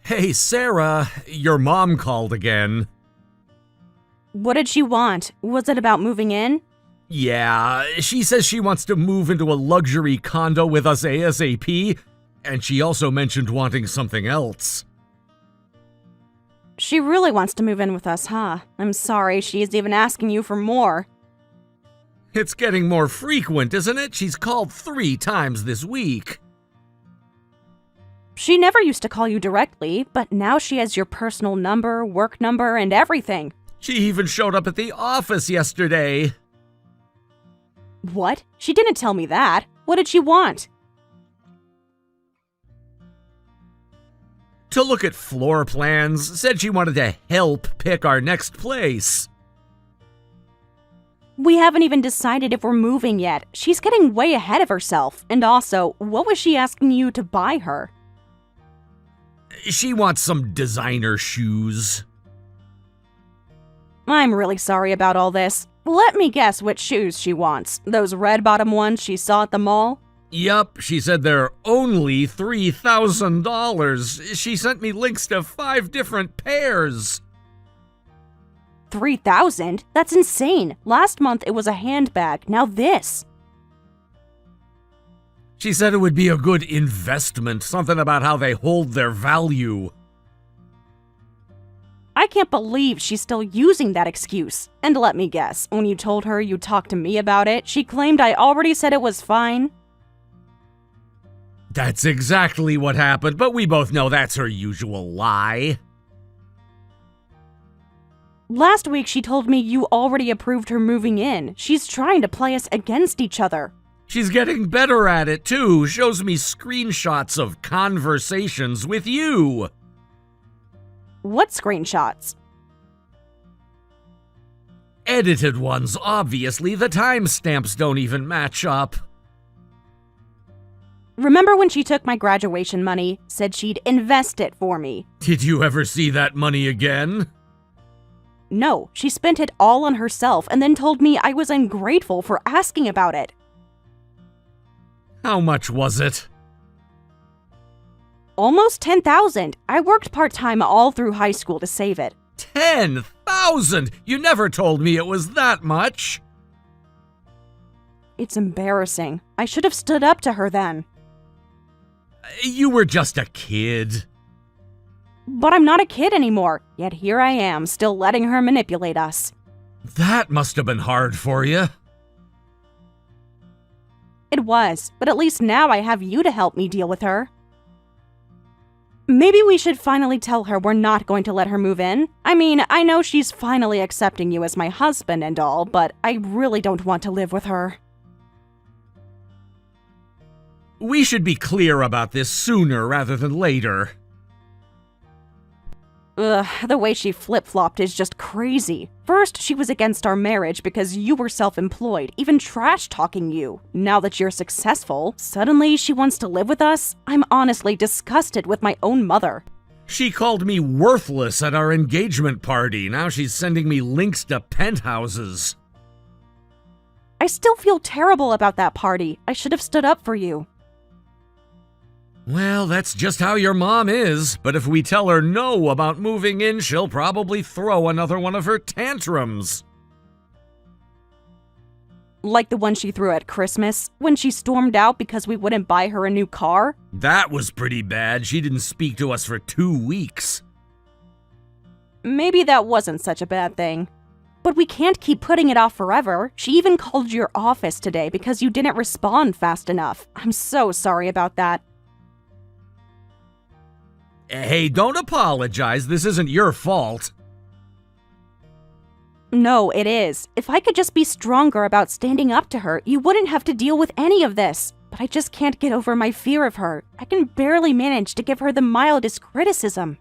Hey, Sarah, your mom called again. What did she want? Was it about moving in? Yeah, she says she wants to move into a luxury condo with us ASAP, and she also mentioned wanting something else. She really wants to move in with us, huh? I'm sorry, she is even asking you for more. It's getting more frequent, isn't it? She's called 3 times this week. She never used to call you directly, but now she has your personal number, work number, and everything. She even showed up at the office yesterday. What? She didn't tell me that. What did she want? To look at floor plans, said she wanted to help pick our next place. We haven't even decided if we're moving yet. She's getting way ahead of herself. And also, what was she asking you to buy her? She wants some designer shoes. I'm really sorry about all this. Let me guess which shoes she wants. Those red-bottom ones she saw at the mall? Yup, she said they're only $3,000. She sent me links to 5 different pairs. 3,000? That's insane. Last month it was a handbag, now this. She said it would be a good investment, something about how they hold their value. I can't believe she's still using that excuse. And let me guess, when you told her you talked to me about it, she claimed I already said it was fine? That's exactly what happened, but we both know that's her usual lie. Last week she told me you already approved her moving in. She's trying to play us against each other. She's getting better at it, too. Shows me screenshots of conversations with you. What screenshots? Edited ones, obviously. The timestamps don't even match up. Remember when she took my graduation money, said she'd invest it for me? Did you ever see that money again? No, she spent it all on herself and then told me I was ungrateful for asking about it. How much was it? Almost 10,000. I worked part-time all through high school to save it. 10,000! You never told me it was that much. It's embarrassing. I should have stood up to her then. You were just a kid. But I'm not a kid anymore, yet here I am, still letting her manipulate us. That must have been hard for you. It was, but at least now I have you to help me deal with her. Maybe we should finally tell her we're not going to let her move in. I mean, I know she's finally accepting you as my husband and all, but I really don't want to live with her. We should be clear about this sooner rather than later. Ugh, the way she flip-flopped is just crazy. First, she was against our marriage because you were self-employed, even trash-talking you. Now that you're successful, suddenly she wants to live with us? I'm honestly disgusted with my own mother. She called me worthless at our engagement party. Now she's sending me links to penthouses. I still feel terrible about that party. I should have stood up for you. Well, that's just how your mom is, but if we tell her no about moving in, she'll probably throw another one of her tantrums. Like the one she threw at Christmas, when she stormed out because we wouldn't buy her a new car? That was pretty bad. She didn't speak to us for 2 weeks. Maybe that wasn't such a bad thing. But we can't keep putting it off forever. She even called your office today because you didn't respond fast enough. I'm so sorry about that. Hey, don't apologize. This isn't your fault. No, it is. If I could just be stronger about standing up to her, you wouldn't have to deal with any of this. But I just can't get over my fear of her. I can barely manage to give her the mildest criticism.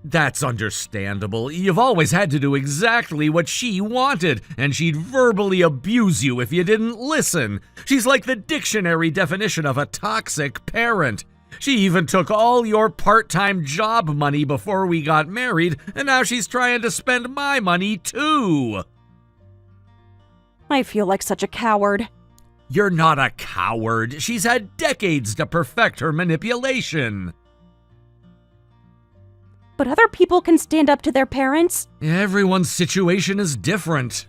That's understandable. You've always had to do exactly what she wanted, and she'd verbally abuse you if you didn't listen. She's like the dictionary definition of a toxic parent. She even took all your part-time job money before we got married, and now she's trying to spend my money too. I feel like such a coward. You're not a coward. She's had decades to perfect her manipulation. But other people can stand up to their parents. Everyone's situation is different.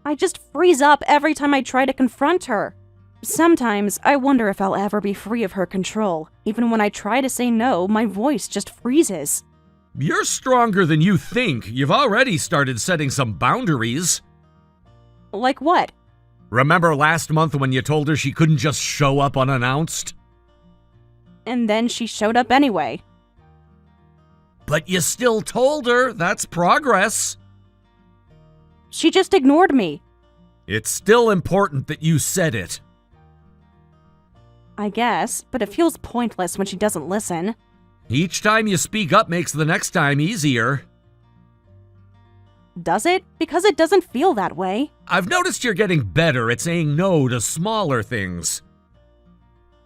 I just freeze up every time I try to confront her. Sometimes I wonder if I'll ever be free of her control. Even when I try to say no, my voice just freezes. You're stronger than you think. You've already started setting some boundaries. Like what? Remember last month when you told her she couldn't just show up unannounced? And then she showed up anyway. But you still told her. That's progress. She just ignored me. It's still important that you said it. I guess, but it feels pointless when she doesn't listen. Each time you speak up makes the next time easier. Does it? Because it doesn't feel that way. I've noticed you're getting better at saying no to smaller things.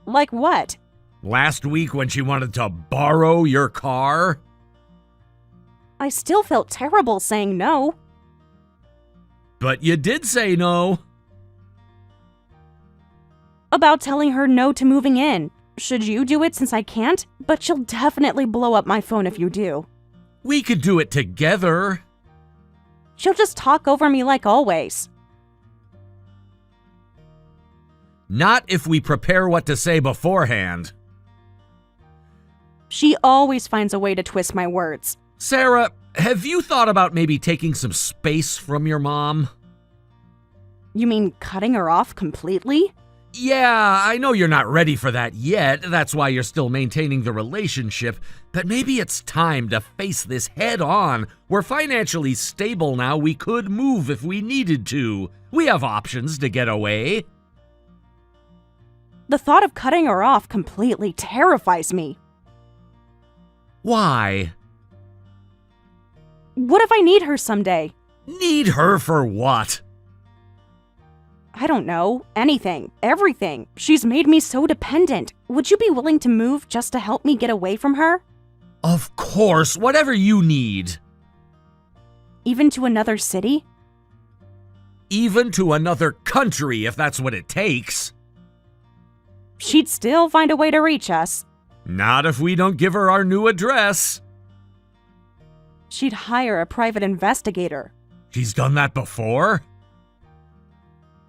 Like what? Last week when she wanted to borrow your car? I still felt terrible saying no. But you did say no. About telling her no to moving in. Should you do it since I can't? But she'll definitely blow up my phone if you do. We could do it together. She'll just talk over me like always. Not if we prepare what to say beforehand. She always finds a way to twist my words. Sarah, have you thought about maybe taking some space from your mom? You mean cutting her off completely? Yeah, I know you're not ready for that yet. That's why you're still maintaining the relationship. But maybe it's time to face this head on. We're financially stable now. We could move if we needed to. We have options to get away. The thought of cutting her off completely terrifies me. Why? What if I need her someday? Need her for what? I don't know. Anything. Everything. She's made me so dependent. Would you be willing to move just to help me get away from her? Of course, whatever you need. Even to another city? Even to another country, if that's what it takes. She'd still find a way to reach us. Not if we don't give her our new address. She'd hire a private investigator. She's done that before?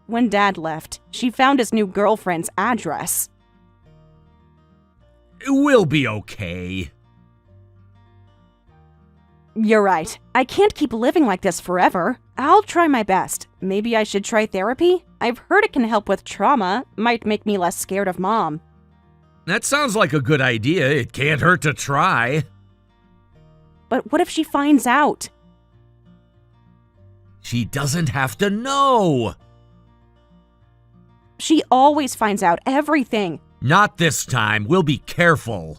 When Dad left, she found his new girlfriend's address. We'll be okay. You're right. I can't keep living like this forever. I'll try my best. Maybe I should try therapy? I've heard it can help with trauma. Might make me less scared of Mom. That sounds like a good idea. It can't hurt to try. But what if she finds out? She doesn't have to know. She always finds out everything. Not this time. We'll be careful.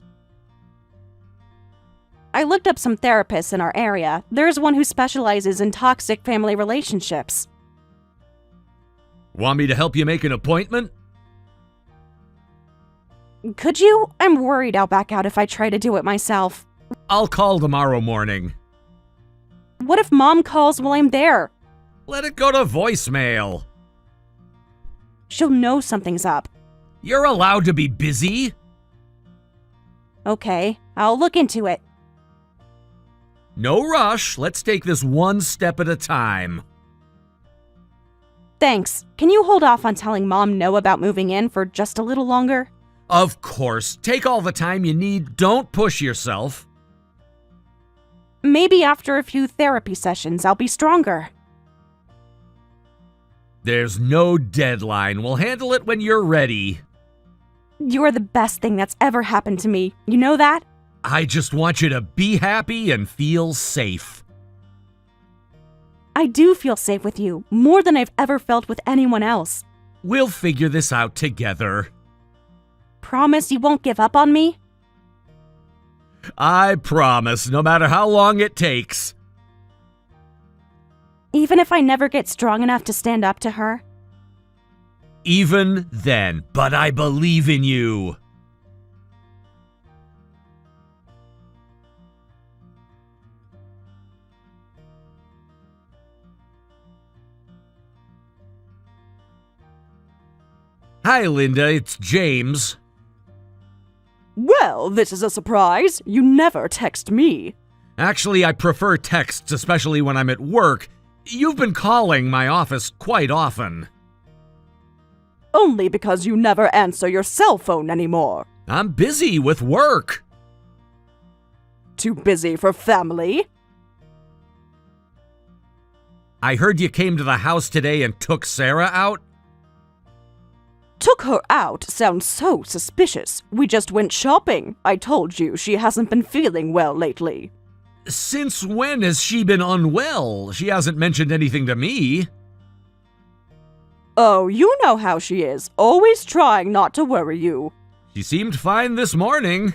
I looked up some therapists in our area. There's one who specializes in toxic family relationships. Want me to help you make an appointment? Could you? I'm worried I'll back out if I try to do it myself. I'll call tomorrow morning. What if Mom calls while I'm there? Let it go to voicemail. She'll know something's up. You're allowed to be busy. Okay, I'll look into it. No rush. Let's take this one step at a time. Thanks. Can you hold off on telling Mom no about moving in for just a little longer? Of course. Take all the time you need. Don't push yourself. Maybe after a few therapy sessions, I'll be stronger. There's no deadline. We'll handle it when you're ready. You're the best thing that's ever happened to me. You know that? I just want you to be happy and feel safe. I do feel safe with you, more than I've ever felt with anyone else. We'll figure this out together. Promise you won't give up on me? I promise, no matter how long it takes. Even if I never get strong enough to stand up to her? Even then, but I believe in you. Hi, Linda, it's James. Well, this is a surprise. You never text me. Actually, I prefer texts, especially when I'm at work. You've been calling my office quite often. Only because you never answer your cell phone anymore. I'm busy with work. Too busy for family? I heard you came to the house today and took Sarah out. Took her out sounds so suspicious. We just went shopping. I told you she hasn't been feeling well lately. Since when has she been unwell? She hasn't mentioned anything to me. Oh, you know how she is, always trying not to worry you. She seemed fine this morning.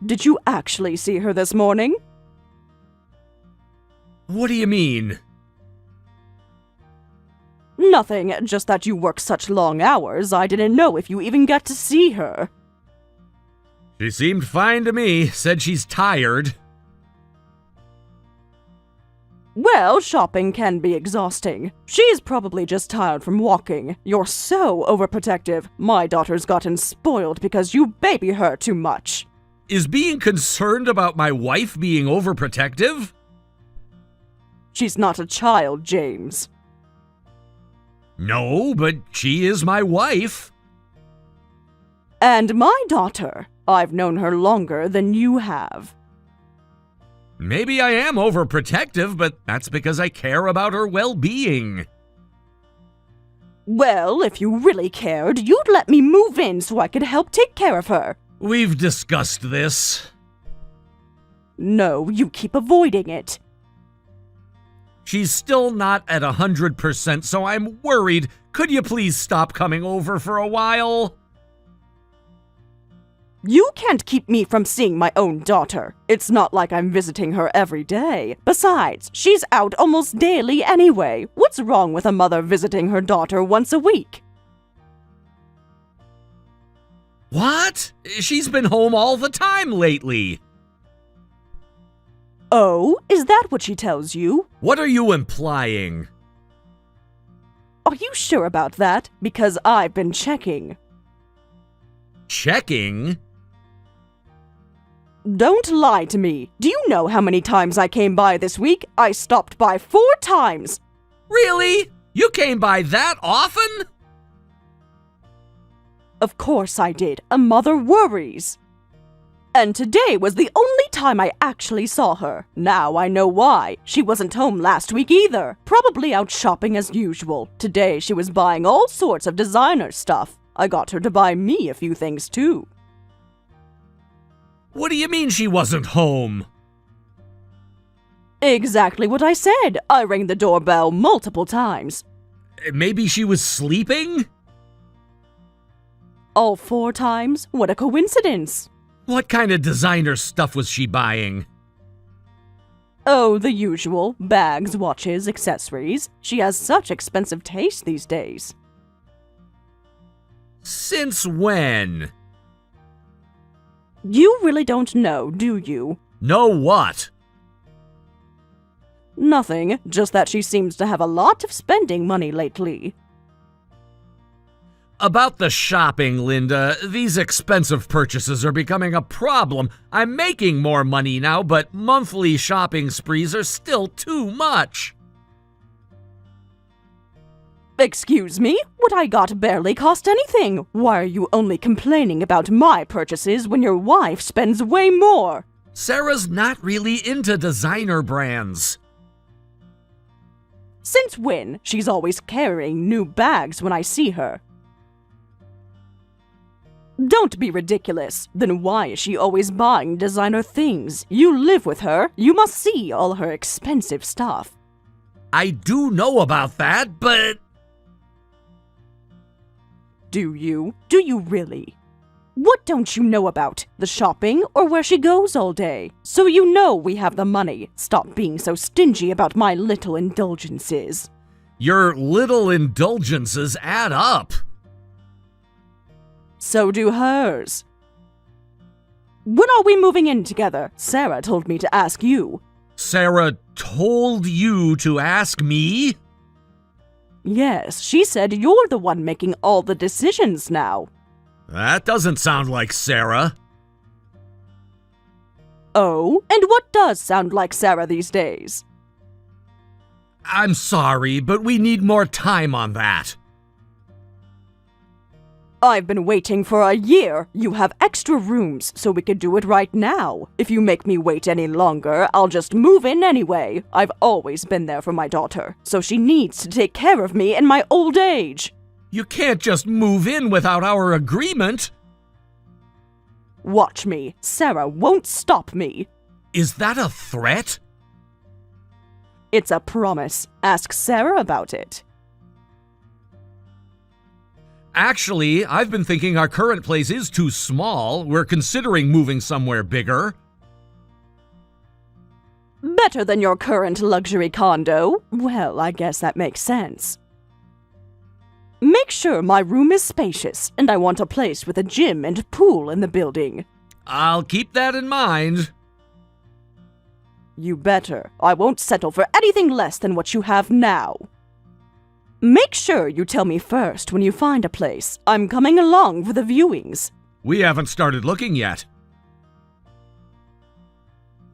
Did you actually see her this morning? What do you mean? Nothing, just that you work such long hours, I didn't know if you even got to see her. She seemed fine to me, said she's tired. Well, shopping can be exhausting. She's probably just tired from walking. You're so overprotective. My daughter's gotten spoiled because you baby her too much. Is being concerned about my wife being overprotective? She's not a child, James. No, but she is my wife. And my daughter. I've known her longer than you have. Maybe I am overprotective, but that's because I care about her well-being. Well, if you really cared, you'd let me move in so I could help take care of her. We've discussed this. No, you keep avoiding it. She's still not at 100%, so I'm worried. Could you please stop coming over for a while? You can't keep me from seeing my own daughter. It's not like I'm visiting her every day. Besides, she's out almost daily anyway. What's wrong with a mother visiting her daughter once a week? What? She's been home all the time lately. Oh, is that what she tells you? What are you implying? Are you sure about that? Because I've been checking. Checking? Don't lie to me. Do you know how many times I came by this week? I stopped by 4 times. Really? You came by that often? Of course I did. A mother worries. And today was the only time I actually saw her. Now I know why. She wasn't home last week either. Probably out shopping as usual. Today she was buying all sorts of designer stuff. I got her to buy me a few things too. What do you mean she wasn't home? Exactly what I said. I rang the doorbell multiple times. Maybe she was sleeping? All 4 times? What a coincidence. What kind of designer stuff was she buying? Oh, the usual. Bags, watches, accessories. She has such expensive taste these days. Since when? You really don't know, do you? Know what? Nothing, just that she seems to have a lot of spending money lately. About the shopping, Linda, these expensive purchases are becoming a problem. I'm making more money now, but monthly shopping sprees are still too much. Excuse me? What I got barely cost anything. Why are you only complaining about my purchases when your wife spends way more? Sarah's not really into designer brands. Since when? She's always carrying new bags when I see her. Don't be ridiculous. Then why is she always buying designer things? You live with her. You must see all her expensive stuff. I do know about that, but... Do you? Do you really? What don't you know about? The shopping or where she goes all day? So you know we have the money. Stop being so stingy about my little indulgences. Your little indulgences add up. So do hers. When are we moving in together? Sarah told me to ask you. Sarah told you to ask me? Yes, she said you're the one making all the decisions now. That doesn't sound like Sarah. Oh, and what does sound like Sarah these days? I'm sorry, but we need more time on that. I've been waiting for a year. You have extra rooms, so we could do it right now. If you make me wait any longer, I'll just move in anyway. I've always been there for my daughter, so she needs to take care of me in my old age. You can't just move in without our agreement. Watch me. Sarah won't stop me. Is that a threat? It's a promise. Ask Sarah about it. Actually, I've been thinking our current place is too small. We're considering moving somewhere bigger. Better than your current luxury condo? Well, I guess that makes sense. Make sure my room is spacious, and I want a place with a gym and pool in the building. I'll keep that in mind. You better. I won't settle for anything less than what you have now. Make sure you tell me first when you find a place. I'm coming along for the viewings. We haven't started looking yet.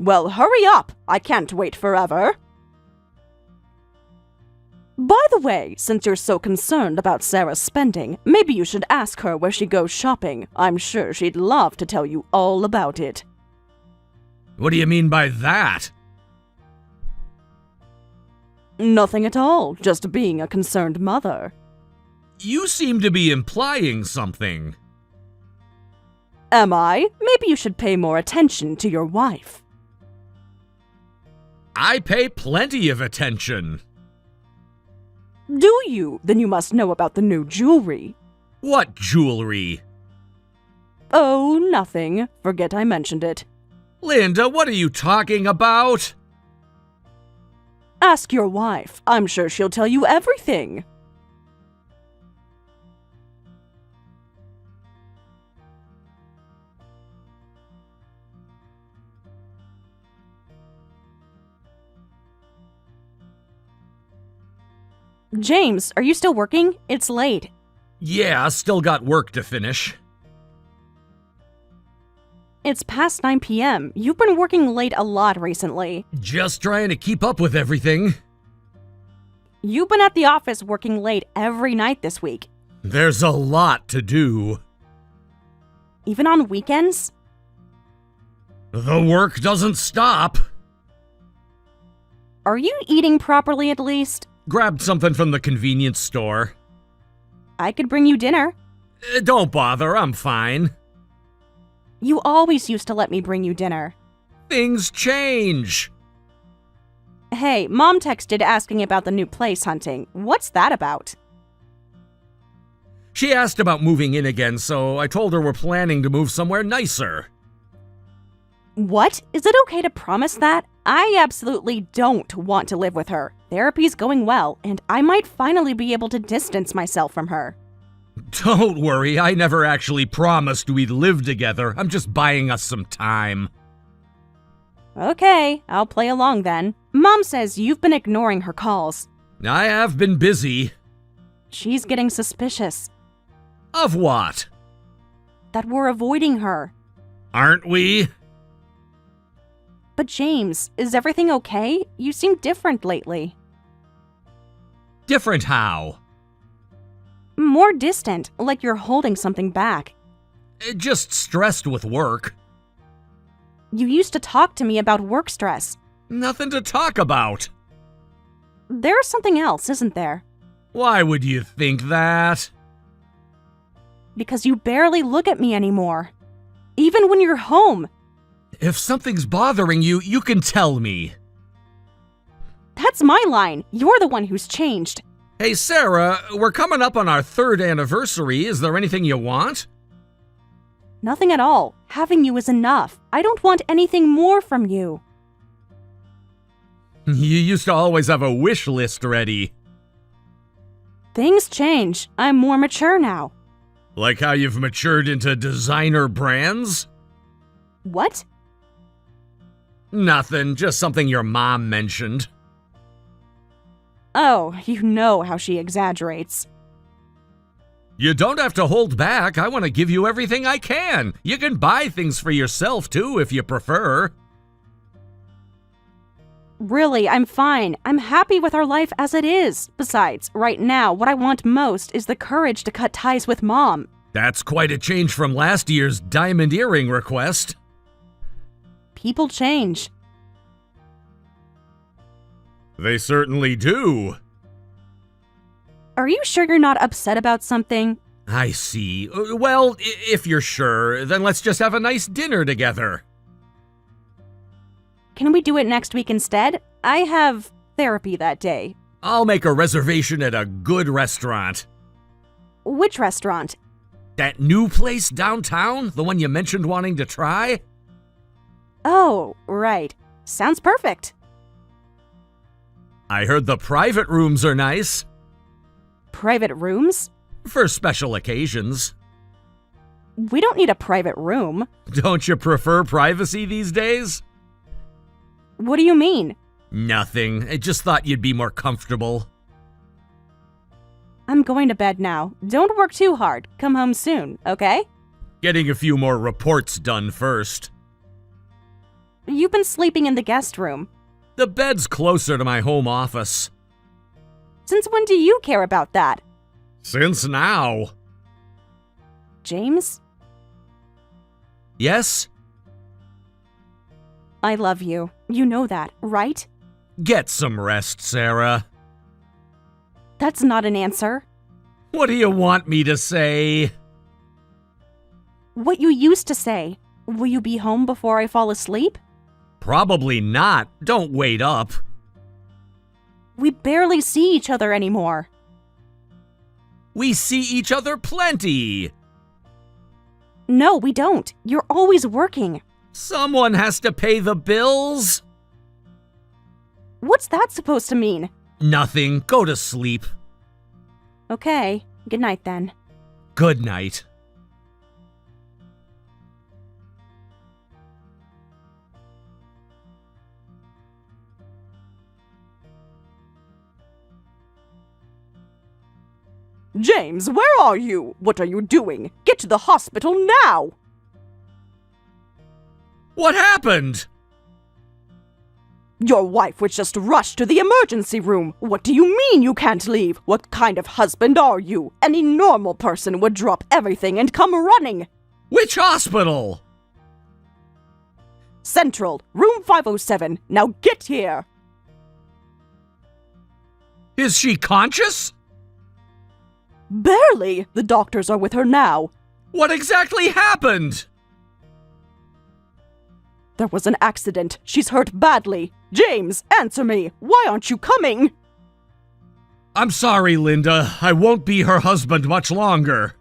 Well, hurry up. I can't wait forever. By the way, since you're so concerned about Sarah's spending, maybe you should ask her where she goes shopping. I'm sure she'd love to tell you all about it. What do you mean by that? Nothing at all, just being a concerned mother. You seem to be implying something. Am I? Maybe you should pay more attention to your wife. I pay plenty of attention. Do you? Then you must know about the new jewelry. What jewelry? Oh, nothing. Forget I mentioned it. Linda, what are you talking about? Ask your wife. I'm sure she'll tell you everything. James, are you still working? It's late. Yeah, still got work to finish. It's past 9 p.m. You've been working late a lot recently. Just trying to keep up with everything. You've been at the office working late every night this week. There's a lot to do. Even on weekends? The work doesn't stop. Are you eating properly at least? Grabbed something from the convenience store. I could bring you dinner. Don't bother, I'm fine. You always used to let me bring you dinner. Things change. Hey, Mom texted asking about the new place hunting. What's that about? She asked about moving in again, so I told her we're planning to move somewhere nicer. What? Is it okay to promise that? I absolutely don't want to live with her. Therapy's going well, and I might finally be able to distance myself from her. Don't worry, I never actually promised we'd live together. I'm just buying us some time. Okay, I'll play along then. Mom says you've been ignoring her calls. I have been busy. She's getting suspicious. Of what? That we're avoiding her. Aren't we? But James, is everything okay? You seem different lately. Different how? More distant, like you're holding something back. Just stressed with work. You used to talk to me about work stress. Nothing to talk about. There's something else, isn't there? Why would you think that? Because you barely look at me anymore. Even when you're home. If something's bothering you, you can tell me. That's my line. You're the one who's changed. Hey, Sarah, we're coming up on our 3rd anniversary. Is there anything you want? Nothing at all. Having you is enough. I don't want anything more from you. You used to always have a wish list ready. Things change. I'm more mature now. Like how you've matured into designer brands? What? Nothing, just something your mom mentioned. Oh, you know how she exaggerates. You don't have to hold back. I want to give you everything I can. You can buy things for yourself, too, if you prefer. Really, I'm fine. I'm happy with our life as it is. Besides, right now, what I want most is the courage to cut ties with Mom. That's quite a change from last year's diamond earring request. People change. They certainly do. Are you sure you're not upset about something? I see. Well, if you're sure, then let's just have a nice dinner together. Can we do it next week instead? I have therapy that day. I'll make a reservation at a good restaurant. Which restaurant? That new place downtown? The one you mentioned wanting to try? Oh, right. Sounds perfect. I heard the private rooms are nice. Private rooms? For special occasions. We don't need a private room. Don't you prefer privacy these days? What do you mean? Nothing. I just thought you'd be more comfortable. I'm going to bed now. Don't work too hard. Come home soon, okay? Getting a few more reports done first. You've been sleeping in the guest room. The bed's closer to my home office. Since when do you care about that? Since now. James? Yes? I love you. You know that, right? Get some rest, Sarah. That's not an answer. What do you want me to say? What you used to say. Will you be home before I fall asleep? Probably not. Don't wait up. We barely see each other anymore. We see each other plenty. No, we don't. You're always working. Someone has to pay the bills. What's that supposed to mean? Nothing. Go to sleep. Okay, good night then. Good night. James, where are you? What are you doing? Get to the hospital now! What happened? Your wife was just rushed to the emergency room. What do you mean you can't leave? What kind of husband are you? Any normal person would drop everything and come running. Which hospital? Central, room 507. Now get here. Is she conscious? Barely. The doctors are with her now. What exactly happened? There was an accident. She's hurt badly. James, answer me. Why aren't you coming? I'm sorry, Linda. I won't be her husband much longer.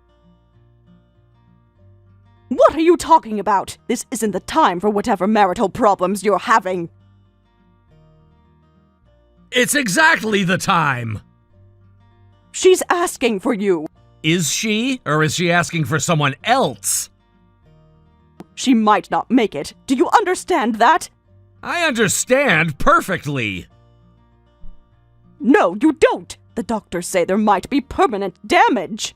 What are you talking about? This isn't the time for whatever marital problems you're having. It's exactly the time. She's asking for you. Is she? Or is she asking for someone else? She might not make it. Do you understand that? I understand perfectly. No, you don't. The doctors say there might be permanent damage.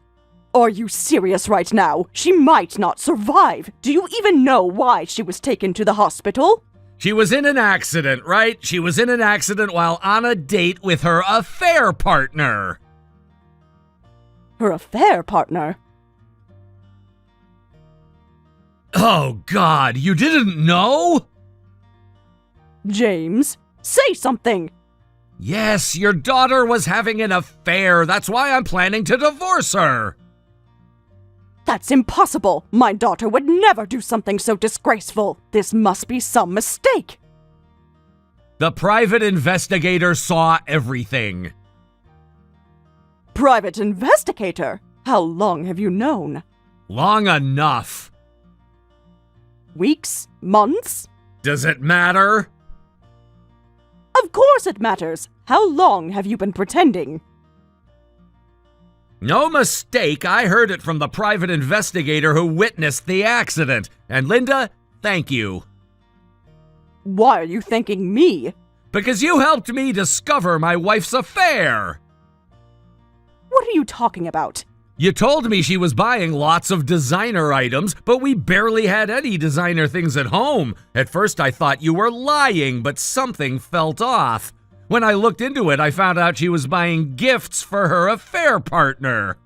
Are you serious right now? She might not survive. Do you even know why she was taken to the hospital? She was in an accident, right? She was in an accident while on a date with her affair partner. Her affair partner? Oh, God, you didn't know? James, say something! Yes, your daughter was having an affair. That's why I'm planning to divorce her. That's impossible! My daughter would never do something so disgraceful! This must be some mistake! The private investigator saw everything. Private investigator? How long have you known? Long enough. Weeks? Months? Does it matter? Of course it matters! How long have you been pretending? No mistake, I heard it from the private investigator who witnessed the accident. And Linda, thank you. Why are you thanking me? Because you helped me discover my wife's affair. What are you talking about? You told me she was buying lots of designer items, but we barely had any designer things at home. At first I thought you were lying, but something felt off. When I looked into it, I found out she was buying gifts for her affair partner.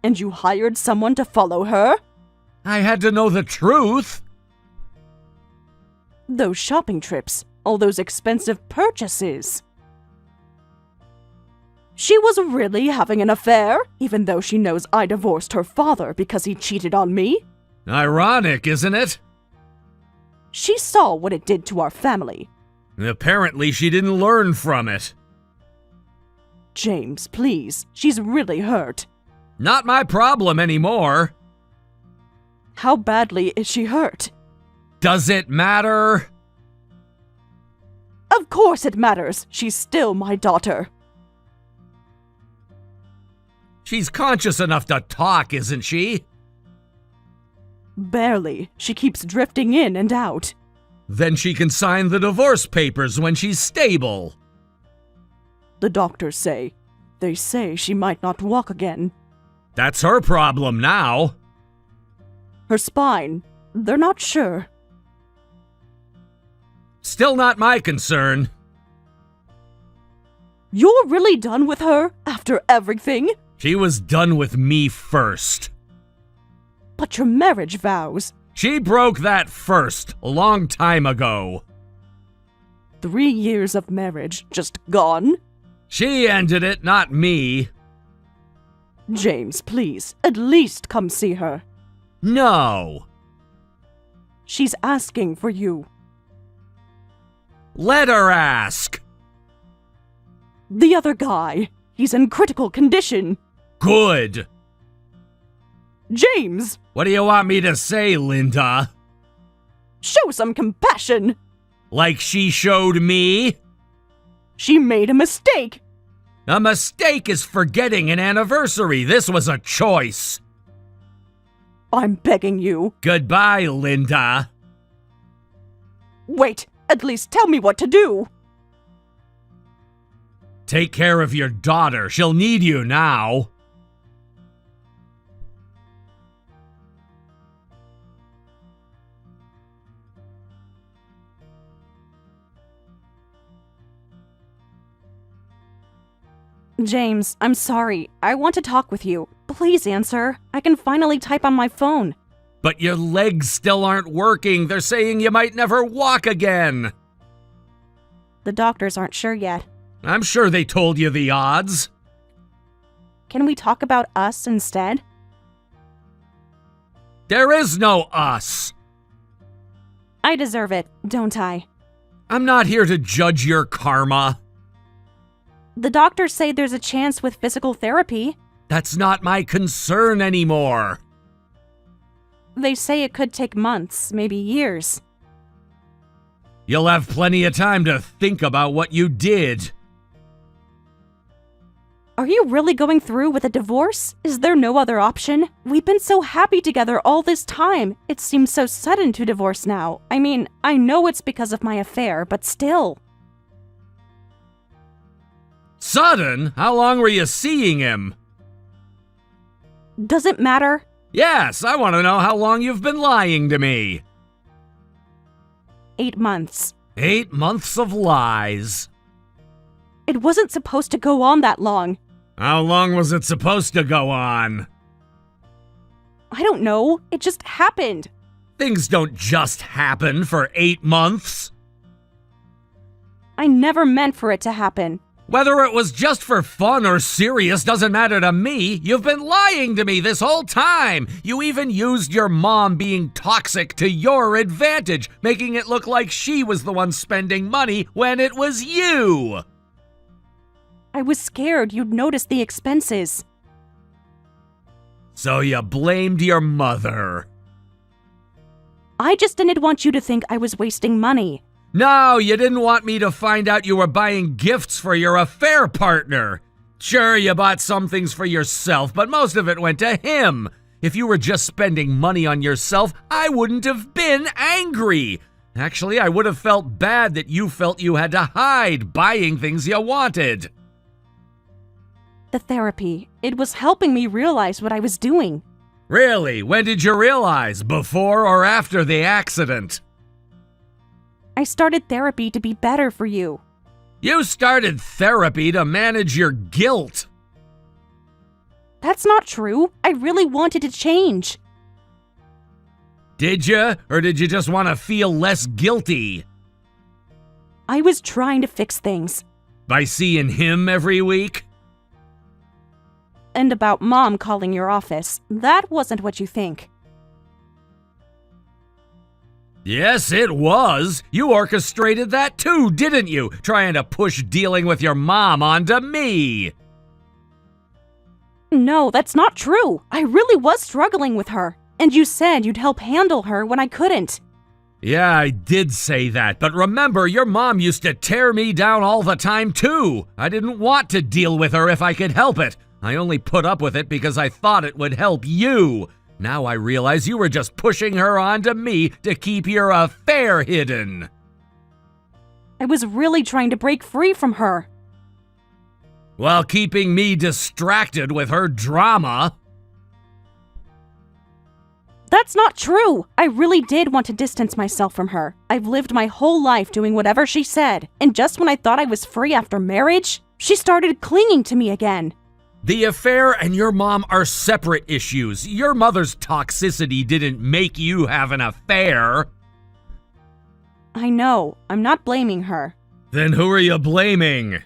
And you hired someone to follow her? I had to know the truth. Those shopping trips, all those expensive purchases. She was really having an affair, even though she knows I divorced her father because he cheated on me. Ironic, isn't it? She saw what it did to our family. Apparently she didn't learn from it. James, please, she's really hurt. Not my problem anymore. How badly is she hurt? Does it matter? Of course it matters. She's still my daughter. She's conscious enough to talk, isn't she? Barely. She keeps drifting in and out. Then she can sign the divorce papers when she's stable. The doctors say. They say she might not walk again. That's her problem now. Her spine. They're not sure. Still not my concern. You're really done with her after everything? She was done with me first. But your marriage vows. She broke that first, a long time ago. 3 years of marriage just gone? She ended it, not me. James, please, at least come see her. No. She's asking for you. Let her ask. The other guy, he's in critical condition. Good. James! What do you want me to say, Linda? Show some compassion! Like she showed me? She made a mistake! A mistake is forgetting an anniversary. This was a choice. I'm begging you. Goodbye, Linda. Wait, at least tell me what to do. Take care of your daughter. She'll need you now. James, I'm sorry. I want to talk with you. Please answer. I can finally type on my phone. But your legs still aren't working. They're saying you might never walk again. The doctors aren't sure yet. I'm sure they told you the odds. Can we talk about us instead? There is no us. I deserve it, don't I? I'm not here to judge your karma. The doctors say there's a chance with physical therapy. That's not my concern anymore. They say it could take months, maybe years. You'll have plenty of time to think about what you did. Are you really going through with a divorce? Is there no other option? We've been so happy together all this time. It seems so sudden to divorce now. I mean, I know it's because of my affair, but still. Sudden? How long were you seeing him? Does it matter? Yes, I want to know how long you've been lying to me. 8 months. 8 months of lies. It wasn't supposed to go on that long. How long was it supposed to go on? I don't know. It just happened. Things don't just happen for 8 months. I never meant for it to happen. Whether it was just for fun or serious doesn't matter to me. You've been lying to me this whole time. You even used your mom being toxic to your advantage, making it look like she was the one spending money when it was you. I was scared you'd notice the expenses. So you blamed your mother. I just didn't want you to think I was wasting money. No, you didn't want me to find out you were buying gifts for your affair partner. Sure, you bought some things for yourself, but most of it went to him. If you were just spending money on yourself, I wouldn't have been angry. Actually, I would have felt bad that you felt you had to hide buying things you wanted. The therapy. It was helping me realize what I was doing. Really? When did you realize? Before or after the accident? I started therapy to be better for you. You started therapy to manage your guilt. That's not true. I really wanted to change. Did you? Or did you just want to feel less guilty? I was trying to fix things. By seeing him every week? And about Mom calling your office. That wasn't what you think. Yes, it was. You orchestrated that too, didn't you? Trying to push dealing with your mom onto me. No, that's not true. I really was struggling with her. And you said you'd help handle her when I couldn't. Yeah, I did say that, but remember, your mom used to tear me down all the time too. I didn't want to deal with her if I could help it. I only put up with it because I thought it would help you. Now I realize you were just pushing her onto me to keep your affair hidden. I was really trying to break free from her. While keeping me distracted with her drama. That's not true. I really did want to distance myself from her. I've lived my whole life doing whatever she said. And just when I thought I was free after marriage, she started clinging to me again. The affair and your mom are separate issues. Your mother's toxicity didn't make you have an affair. I know. I'm not blaming her. Then who are you blaming?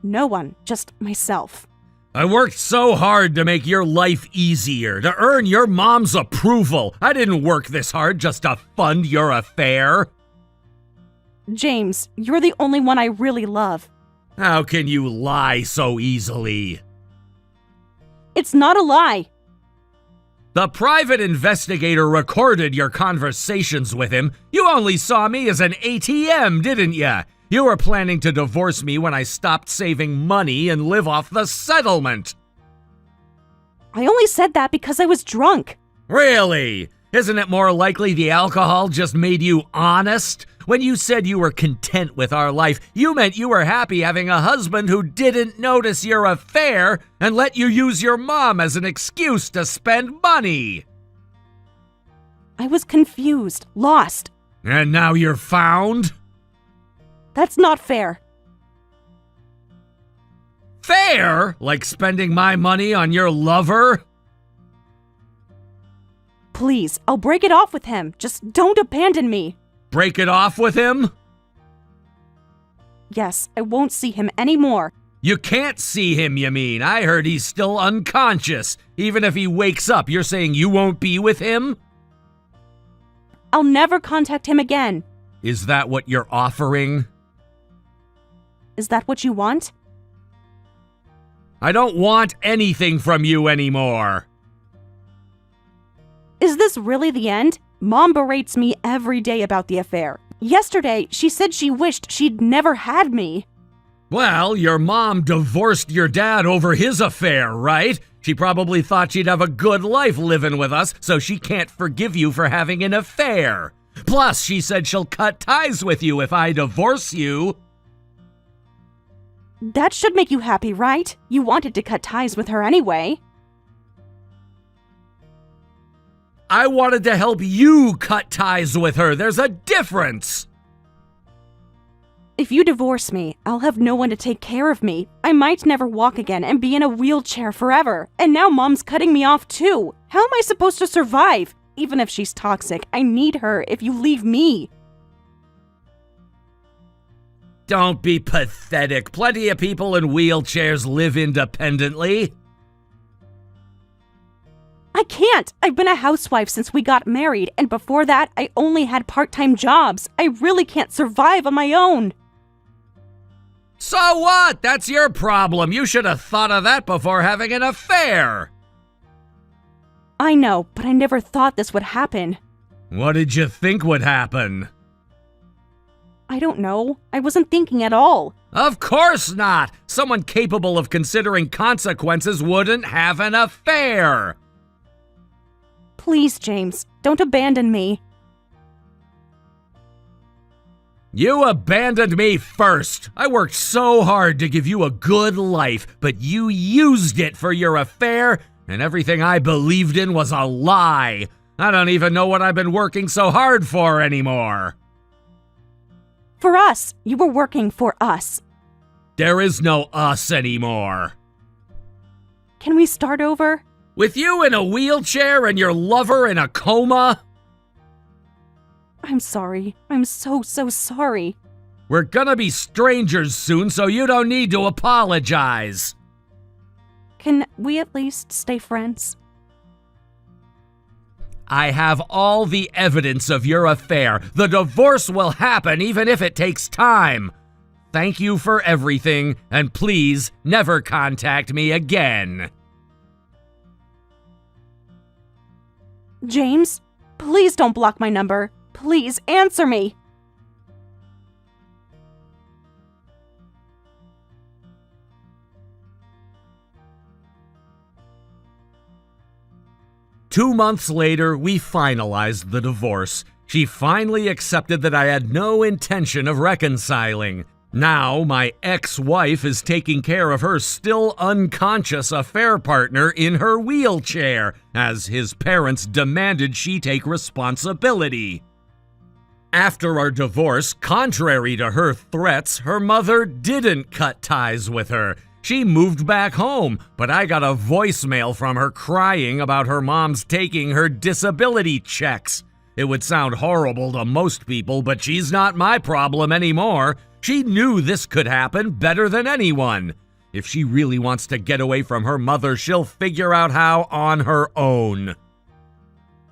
No one, just myself. I worked so hard to make your life easier, to earn your mom's approval. I didn't work this hard just to fund your affair. James, you're the only one I really love. How can you lie so easily? It's not a lie. The private investigator recorded your conversations with him. You only saw me as an ATM, didn't ya? You were planning to divorce me when I stopped saving money and live off the settlement. I only said that because I was drunk. Really? Isn't it more likely the alcohol just made you honest? When you said you were content with our life, you meant you were happy having a husband who didn't notice your affair and let you use your mom as an excuse to spend money. I was confused, lost. And now you're found? That's not fair. Fair? Like spending my money on your lover? Please, I'll break it off with him. Just don't abandon me. Break it off with him? Yes, I won't see him anymore. You can't see him, you mean? I heard he's still unconscious. Even if he wakes up, you're saying you won't be with him? I'll never contact him again. Is that what you're offering? Is that what you want? I don't want anything from you anymore. Is this really the end? Mom berates me every day about the affair. Yesterday, she said she wished she'd never had me. Well, your mom divorced your dad over his affair, right? She probably thought she'd have a good life living with us, so she can't forgive you for having an affair. Plus, she said she'll cut ties with you if I divorce you. That should make you happy, right? You wanted to cut ties with her anyway. I wanted to help you cut ties with her. There's a difference. If you divorce me, I'll have no one to take care of me. I might never walk again and be in a wheelchair forever. And now Mom's cutting me off too. How am I supposed to survive? Even if she's toxic, I need her if you leave me. Don't be pathetic. Plenty of people in wheelchairs live independently. I can't. I've been a housewife since we got married, and before that, I only had part-time jobs. I really can't survive on my own. So what? That's your problem. You should have thought of that before having an affair. I know, but I never thought this would happen. What did you think would happen? I don't know. I wasn't thinking at all. Of course not. Someone capable of considering consequences wouldn't have an affair. Please, James, don't abandon me. You abandoned me first. I worked so hard to give you a good life, but you used it for your affair, and everything I believed in was a lie. I don't even know what I've been working so hard for anymore. For us. You were working for us. There is no us anymore. Can we start over? With you in a wheelchair and your lover in a coma? I'm sorry. I'm so sorry. We're gonna be strangers soon, so you don't need to apologize. Can we at least stay friends? I have all the evidence of your affair. The divorce will happen even if it takes time. Thank you for everything, and please never contact me again. James, please don't block my number. Please answer me. Two months later, we finalized the divorce. She finally accepted that I had no intention of reconciling. Now, my ex-wife is taking care of her still unconscious affair partner in her wheelchair, as his parents demanded she take responsibility. After our divorce, contrary to her threats, her mother didn't cut ties with her. She moved back home, but I got a voicemail from her crying about her mom's taking her disability checks. It would sound horrible to most people, but she's not my problem anymore. She knew this could happen better than anyone. If she really wants to get away from her mother, she'll figure out how on her own.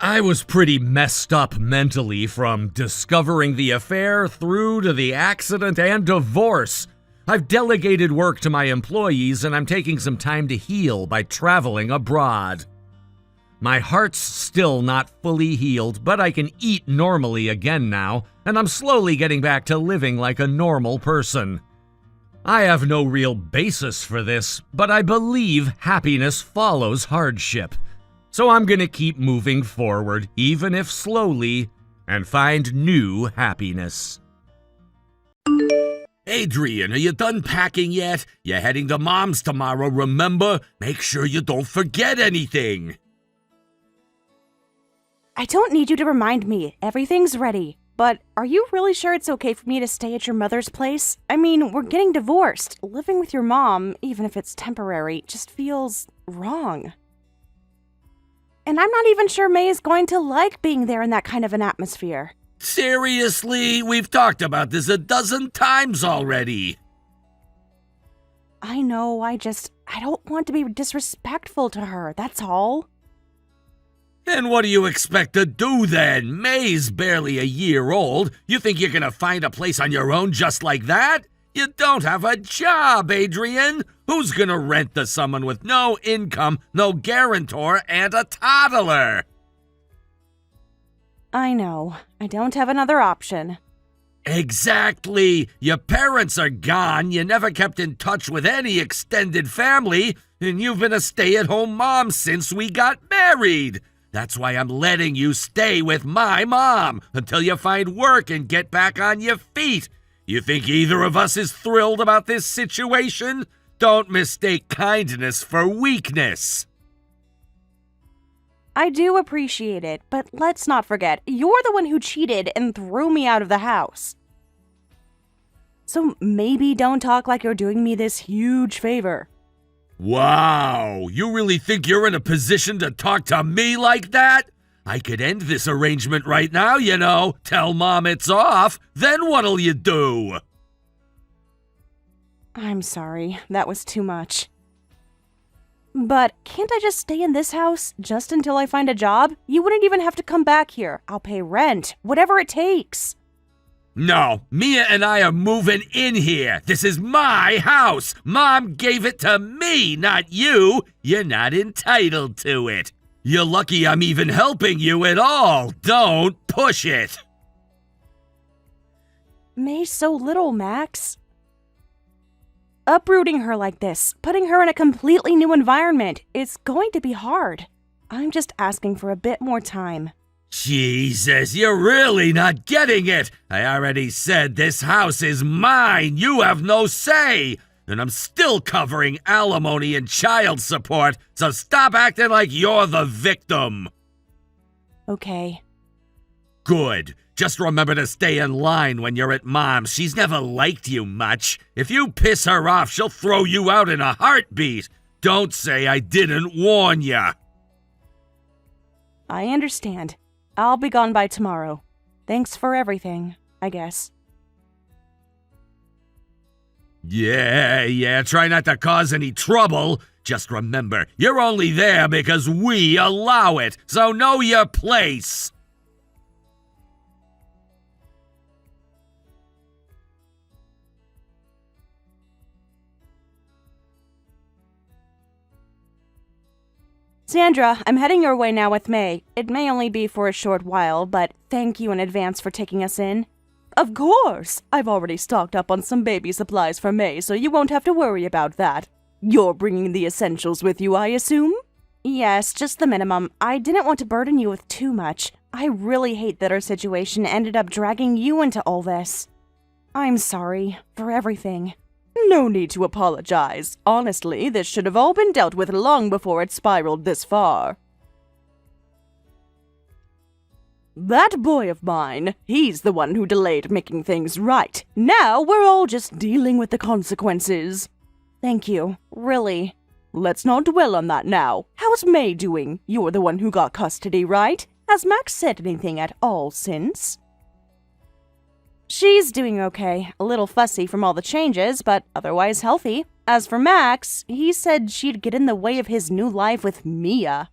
I was pretty messed up mentally from discovering the affair through to the accident and divorce. I've delegated work to my employees and I'm taking some time to heal by traveling abroad. My heart's still not fully healed, but I can eat normally again now, and I'm slowly getting back to living like a normal person. I have no real basis for this, but I believe happiness follows hardship. So I'm gonna keep moving forward, even if slowly, and find new happiness. Adrian, are you done packing yet? You're heading to Mom's tomorrow, remember? Make sure you don't forget anything. I don't need you to remind me. Everything's ready. But are you really sure it's okay for me to stay at your mother's place? I mean, we're getting divorced. Living with your mom, even if it's temporary, just feels wrong. And I'm not even sure May is going to like being there in that kind of an atmosphere. Seriously? We've talked about this a dozen times already. I know, I don't want to be disrespectful to her, that's all. And what do you expect to do then? May's barely a year old. You think you're gonna find a place on your own just like that? You don't have a job, Adrian. Who's gonna rent to someone with no income, no guarantor, and a toddler? I know. I don't have another option. Exactly. Your parents are gone, you never kept in touch with any extended family, and you've been a stay-at-home mom since we got married. That's why I'm letting you stay with my mom until you find work and get back on your feet. You think either of us is thrilled about this situation? Don't mistake kindness for weakness. I do appreciate it, but let's not forget, you're the one who cheated and threw me out of the house. So maybe don't talk like you're doing me this huge favor. Wow, you really think you're in a position to talk to me like that? I could end this arrangement right now, you know. Tell Mom it's off, then what'll you do? I'm sorry, that was too much. But can't I just stay in this house just until I find a job? You wouldn't even have to come back here. I'll pay rent, whatever it takes. No, Mia and I are moving in here. This is my house. Mom gave it to me, not you. You're not entitled to it. You're lucky I'm even helping you at all. Don't push it. May's so little, Max. Uprooting her like this, putting her in a completely new environment, it's going to be hard. I'm just asking for a bit more time. Jesus, you're really not getting it! I already said this house is mine! You have no say! And I'm still covering alimony and child support, so stop acting like you're the victim! Okay. Good. Just remember to stay in line when you're at Mom's. She's never liked you much. If you piss her off, she'll throw you out in a heartbeat. Don't say I didn't warn ya. I understand. I'll be gone by tomorrow. Thanks for everything, I guess. Yeah, try not to cause any trouble. Just remember, you're only there because we allow it, so know your place. Sandra, I'm heading your way now with May. It may only be for a short while, but thank you in advance for taking us in. Of course! I've already stocked up on some baby supplies for May, so you won't have to worry about that. You're bringing the essentials with you, I assume? Yes, just the minimum. I didn't want to burden you with too much. I really hate that our situation ended up dragging you into all this. I'm sorry for everything. No need to apologize. Honestly, this should have all been dealt with long before it spiraled this far. That boy of mine, he's the one who delayed making things right. Now we're all just dealing with the consequences. Thank you, really. Let's not dwell on that now. How's May doing? You're the one who got custody, right? Has Max said anything at all since? She's doing okay. A little fussy from all the changes, but otherwise healthy. As for Max, he said she'd get in the way of his new life with Mia.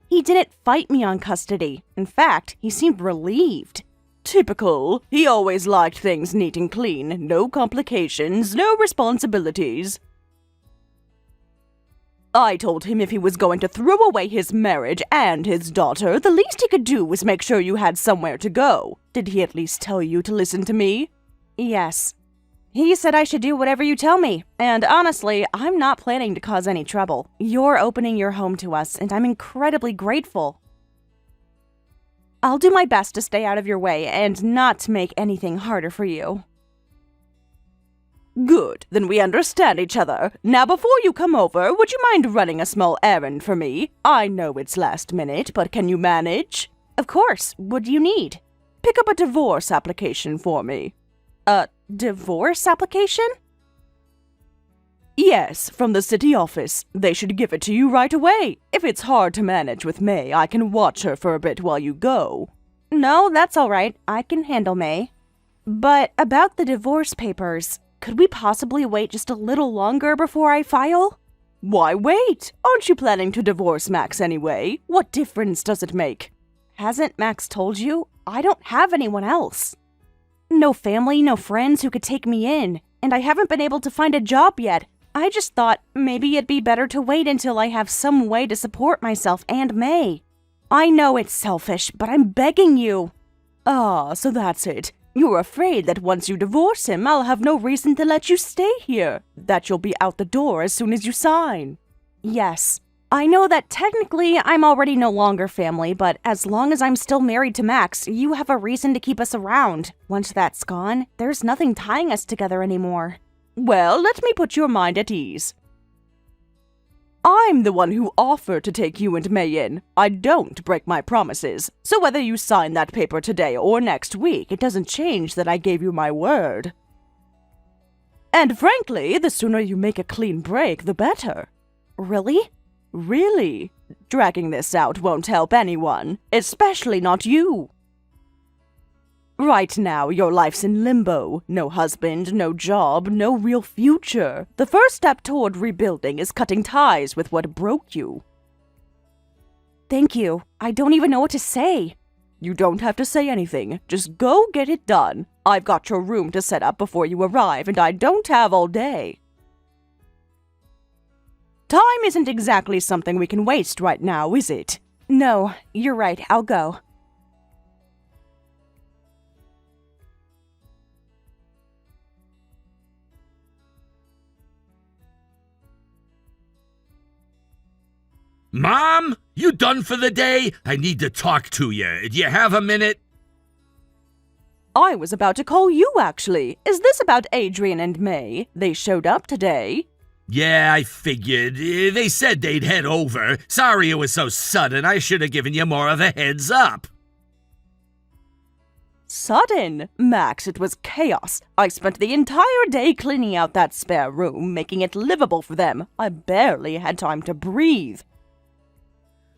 He didn't fight me on custody. In fact, he seemed relieved. Typical. He always liked things neat and clean. No complications, no responsibilities. I told him if he was going to throw away his marriage and his daughter, the least he could do was make sure you had somewhere to go. Did he at least tell you to listen to me? Yes. He said I should do whatever you tell me. And honestly, I'm not planning to cause any trouble. You're opening your home to us, and I'm incredibly grateful. I'll do my best to stay out of your way and not to make anything harder for you. Good, then we understand each other. Now before you come over, would you mind running a small errand for me? I know it's last minute, but can you manage? Of course. What do you need? Pick up a divorce application for me. A divorce application? Yes, from the city office. They should give it to you right away. If it's hard to manage with May, I can watch her for a bit while you go. No, that's all right. I can handle May. But about the divorce papers, could we possibly wait just a little longer before I file? Why wait? Aren't you planning to divorce Max anyway? What difference does it make? Hasn't Max told you? I don't have anyone else. No family, no friends who could take me in, and I haven't been able to find a job yet. I just thought maybe it'd be better to wait until I have some way to support myself and May. I know it's selfish, but I'm begging you. Ah, so that's it. You're afraid that once you divorce him, I'll have no reason to let you stay here, that you'll be out the door as soon as you sign. Yes. I know that technically I'm already no longer family, but as long as I'm still married to Max, you have a reason to keep us around. Once that's gone, there's nothing tying us together anymore. Well, let me put your mind at ease. I'm the one who offered to take you and May in. I don't break my promises. So whether you sign that paper today or next week, it doesn't change that I gave you my word. And frankly, the sooner you make a clean break, the better. Really? Really? Dragging this out won't help anyone, especially not you. Right now, your life's in limbo. No husband, no job, no real future. The first step toward rebuilding is cutting ties with what broke you. Thank you. I don't even know what to say. You don't have to say anything. Just go get it done. I've got your room to set up before you arrive, and I don't have all day. Time isn't exactly something we can waste right now, is it? No, you're right. I'll go. Mom, you done for the day? I need to talk to you. Do you have a minute? I was about to call you, actually. Is this about Adrian and May? They showed up today. Yeah, I figured. They said they'd head over. Sorry it was so sudden. I should have given you more of a heads up. Sudden? Max, it was chaos. I spent the entire day cleaning out that spare room, making it livable for them. I barely had time to breathe.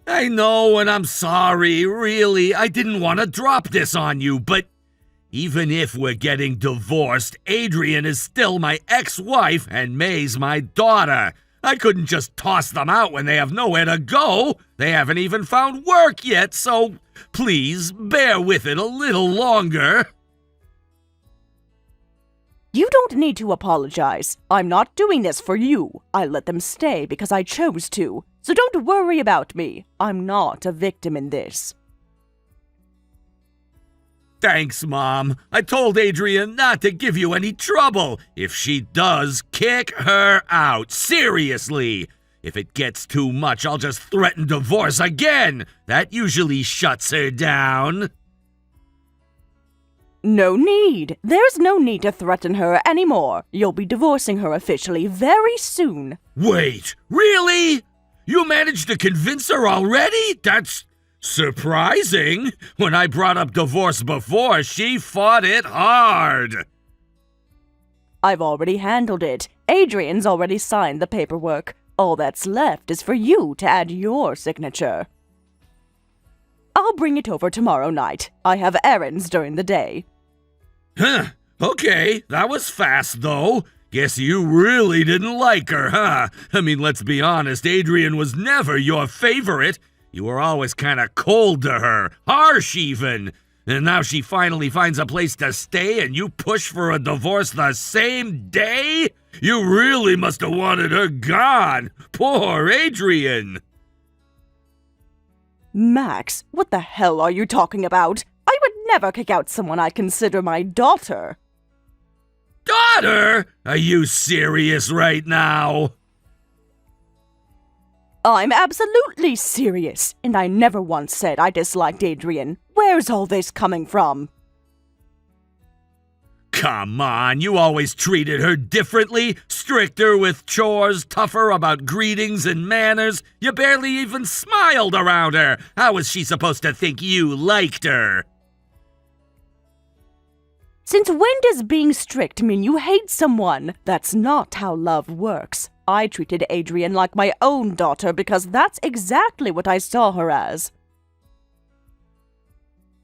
I know, and I'm sorry. Really, I didn't want to drop this on you, but even if we're getting divorced, Adrian is still my ex-wife and May's my daughter. I couldn't just toss them out when they have nowhere to go. They haven't even found work yet, so please bear with it a little longer. You don't need to apologize. I'm not doing this for you. I let them stay because I chose to. So don't worry about me. I'm not a victim in this. Thanks, Mom. I told Adrian not to give you any trouble. If she does, kick her out. Seriously. If it gets too much, I'll just threaten divorce again. That usually shuts her down. No need. There's no need to threaten her anymore. You'll be divorcing her officially very soon. Wait, really? You managed to convince her already? That's surprising. When I brought up divorce before, she fought it hard. I've already handled it. Adrian's already signed the paperwork. All that's left is for you to add your signature. I'll bring it over tomorrow night. I have errands during the day. Huh. Okay, that was fast, though. Guess you really didn't like her, huh? I mean, let's be honest, Adrian was never your favorite. You were always kind of cold to her, harsh even. And now she finally finds a place to stay and you push for a divorce the same day? You really must have wanted her gone. Poor Adrian. Max, what the hell are you talking about? I would never kick out someone I consider my daughter. Daughter? Are you serious right now? I'm absolutely serious, and I never once said I disliked Adrian. Where's all this coming from? Come on, you always treated her differently. Stricter with chores, tougher about greetings and manners. You barely even smiled around her. How was she supposed to think you liked her? Since when does being strict mean you hate someone? That's not how love works. I treated Adrian like my own daughter because that's exactly what I saw her as.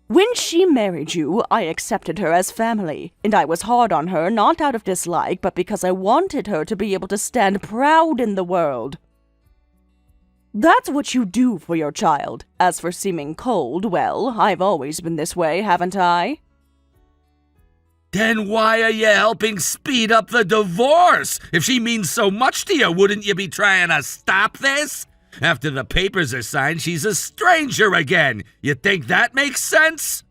When she married you, I accepted her as family, and I was hard on her not out of dislike, but because I wanted her to be able to stand proud in the world. That's what you do for your child. As for seeming cold, well, I've always been this way, haven't I? Then why are you helping speed up the divorce? If she means so much to you, wouldn't you be trying to stop this? After the papers are signed, she's a stranger again. You think that makes sense?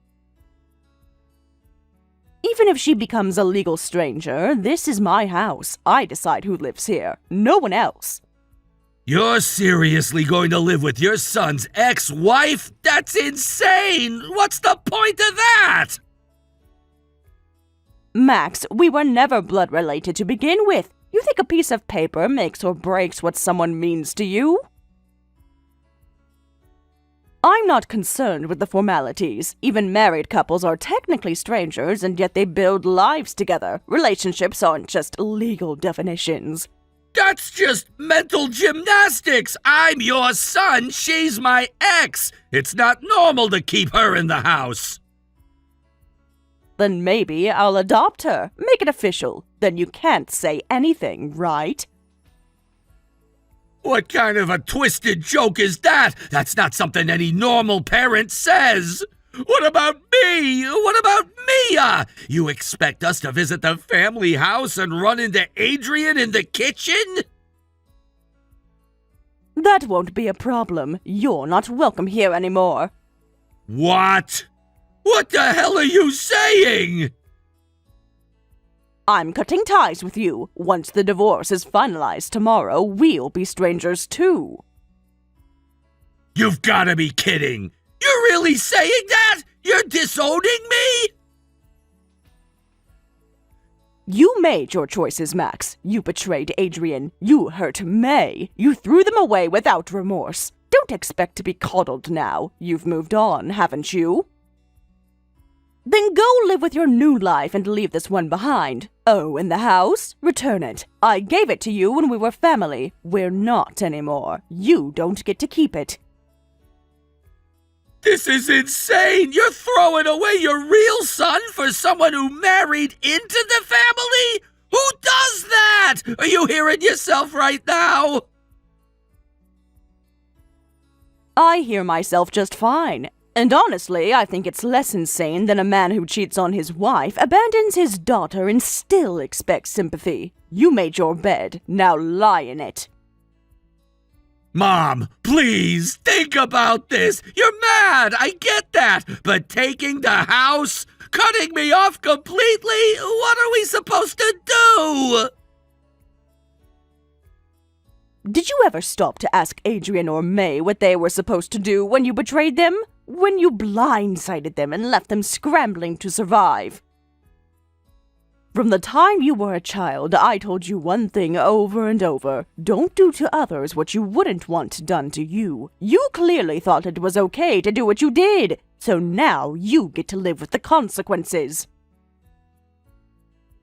Even if she becomes a legal stranger, this is my house. I decide who lives here. No one else. You're seriously going to live with your son's ex-wife? That's insane! What's the point of that? Max, we were never blood related to begin with. You think a piece of paper makes or breaks what someone means to you? I'm not concerned with the formalities. Even married couples are technically strangers, and yet they build lives together. Relationships aren't just legal definitions. That's just mental gymnastics. I'm your son, she's my ex. It's not normal to keep her in the house. Then maybe I'll adopt her. Make it official. Then you can't say anything, right? What kind of a twisted joke is that? That's not something any normal parent says. What about me? What about Mia? You expect us to visit the family house and run into Adrian in the kitchen? That won't be a problem. You're not welcome here anymore. What? What the hell are you saying? I'm cutting ties with you. Once the divorce is finalized tomorrow, we'll be strangers too. You've gotta be kidding! You're really saying that? You're disowning me? You made your choices, Max. You betrayed Adrian. You hurt May. You threw them away without remorse. Don't expect to be coddled now. You've moved on, haven't you? Then go live with your new life and leave this one behind. Oh, and the house? Return it. I gave it to you when we were family. We're not anymore. You don't get to keep it. This is insane! You're throwing away your real son for someone who married into the family? Who does that? Are you hearing yourself right now? I hear myself just fine. And honestly, I think it's less insane than a man who cheats on his wife, abandons his daughter, and still expects sympathy. You made your bed. Now lie in it. Mom, please, think about this. You're mad, I get that. But taking the house? Cutting me off completely? What are we supposed to do? Did you ever stop to ask Adrian or May what they were supposed to do when you betrayed them? When you blindsided them and left them scrambling to survive? From the time you were a child, I told you one thing over and over. Don't do to others what you wouldn't want done to you. You clearly thought it was okay to do what you did, so now you get to live with the consequences.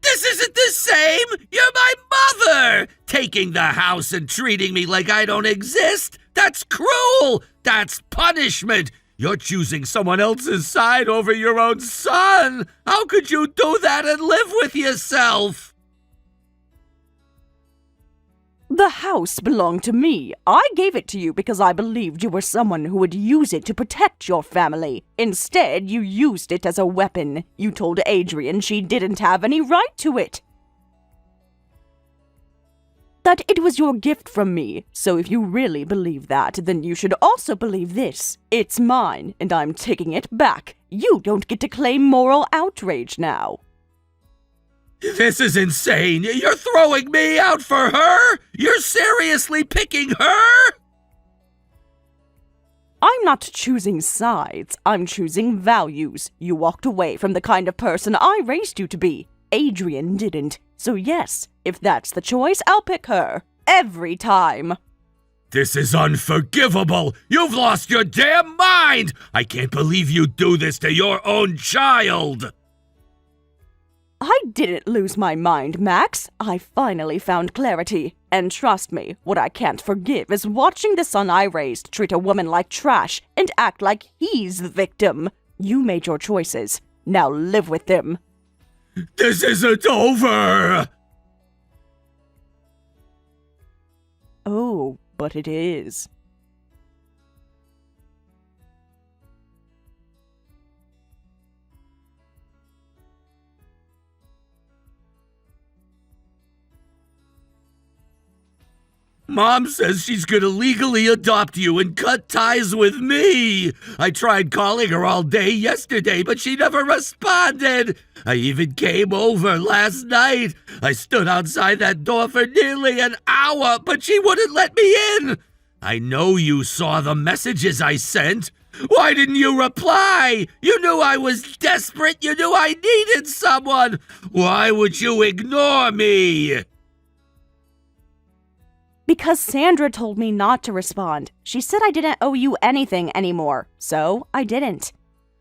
This isn't the same! You're my mother! Taking the house and treating me like I don't exist? That's cruel! That's punishment! You're choosing someone else's side over your own son! How could you do that and live with yourself? The house belonged to me. I gave it to you because I believed you were someone who would use it to protect your family. Instead, you used it as a weapon. You told Adrian she didn't have any right to it. That it was your gift from me. So if you really believe that, then you should also believe this. It's mine, and I'm taking it back. You don't get to claim moral outrage now. This is insane! You're throwing me out for her? You're seriously picking her? I'm not choosing sides. I'm choosing values. You walked away from the kind of person I raised you to be. Adrian didn't. So yes, if that's the choice, I'll pick her. Every time. This is unforgivable! You've lost your damn mind! I can't believe you do this to your own child! I didn't lose my mind, Max. I finally found clarity. And trust me, what I can't forgive is watching the son I raised treat a woman like trash and act like he's the victim. You made your choices. Now live with them. This isn't over! Oh, but it is. Mom says she's gonna legally adopt you and cut ties with me. I tried calling her all day yesterday, but she never responded. I even came over last night. I stood outside that door for nearly an hour, but she wouldn't let me in. I know you saw the messages I sent. Why didn't you reply? You knew I was desperate. You knew I needed someone. Why would you ignore me? Because Sandra told me not to respond. She said I didn't owe you anything anymore, so I didn't.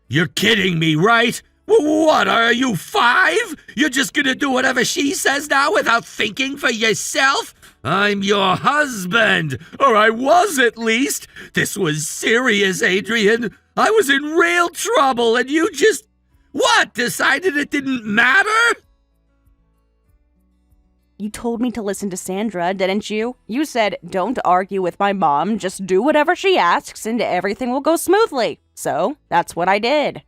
You're kidding me, right? What, are you 5? You're just gonna do whatever she says now without thinking for yourself? I'm your husband, or I was at least. This was serious, Adrian. I was in real trouble, and you just... What, decided it didn't matter? You told me to listen to Sandra, didn't you? You said, don't argue with my mom, just do whatever she asks and everything will go smoothly. So, that's what I did.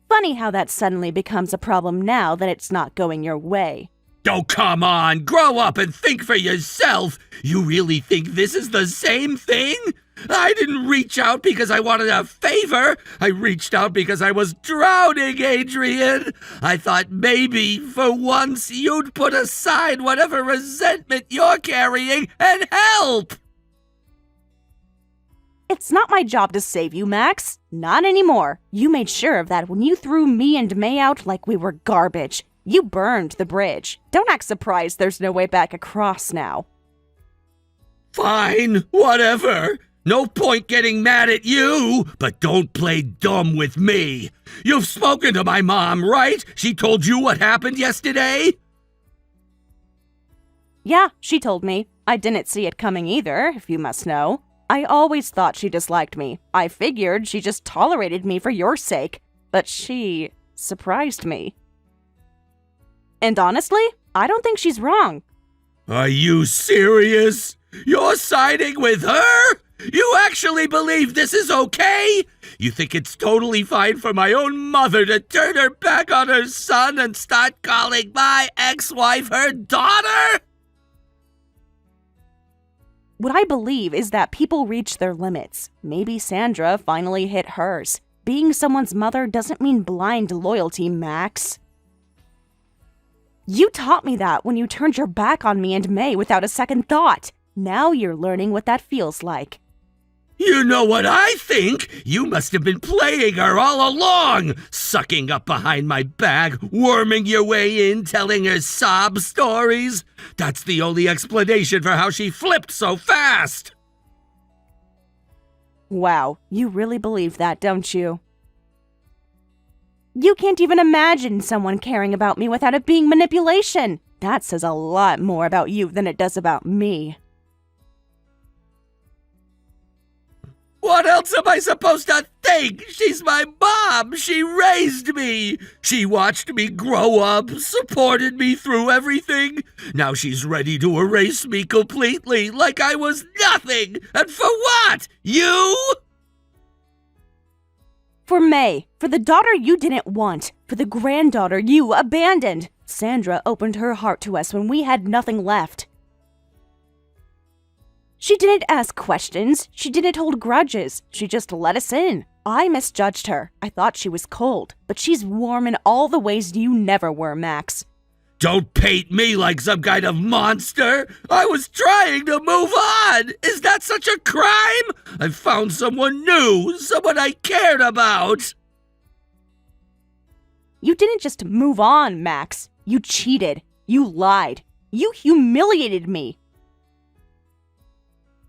Funny how that suddenly becomes a problem now that it's not going your way. Oh, come on, grow up and think for yourself. You really think this is the same thing? I didn't reach out because I wanted a favor. I reached out because I was drowning, Adrian. I thought maybe, for once, you'd put aside whatever resentment you're carrying and help. It's not my job to save you, Max. Not anymore. You made sure of that when you threw me and May out like we were garbage. You burned the bridge. Don't act surprised there's no way back across now. Fine, whatever. No point getting mad at you, but don't play dumb with me. You've spoken to my mom, right? She told you what happened yesterday? Yeah, she told me. I didn't see it coming either, if you must know. I always thought she disliked me. I figured she just tolerated me for your sake. But she surprised me. And honestly, I don't think she's wrong. Are you serious? You're siding with her? You actually believe this is okay? You think it's totally fine for my own mother to turn her back on her son and start calling my ex-wife her daughter? What I believe is that people reach their limits. Maybe Sandra finally hit hers. Being someone's mother doesn't mean blind loyalty, Max. You taught me that when you turned your back on me and May without a second thought. Now you're learning what that feels like. You know what I think? You must have been playing her all along, sucking up behind my back, worming your way in, telling her sob stories. That's the only explanation for how she flipped so fast. Wow, you really believe that, don't you? You can't even imagine someone caring about me without it being manipulation. That says a lot more about you than it does about me. What else am I supposed to think? She's my mom. She raised me. She watched me grow up, supported me through everything. Now she's ready to erase me completely, like I was nothing. And for what? You? For May, for the daughter you didn't want, for the granddaughter you abandoned. Sandra opened her heart to us when we had nothing left. She didn't ask questions. She didn't hold grudges. She just let us in. I misjudged her. I thought she was cold, but she's warm in all the ways you never were, Max. Don't paint me like some kind of monster. I was trying to move on. Is that such a crime? I found someone new, someone I cared about. You didn't just move on, Max. You cheated. You lied. You humiliated me.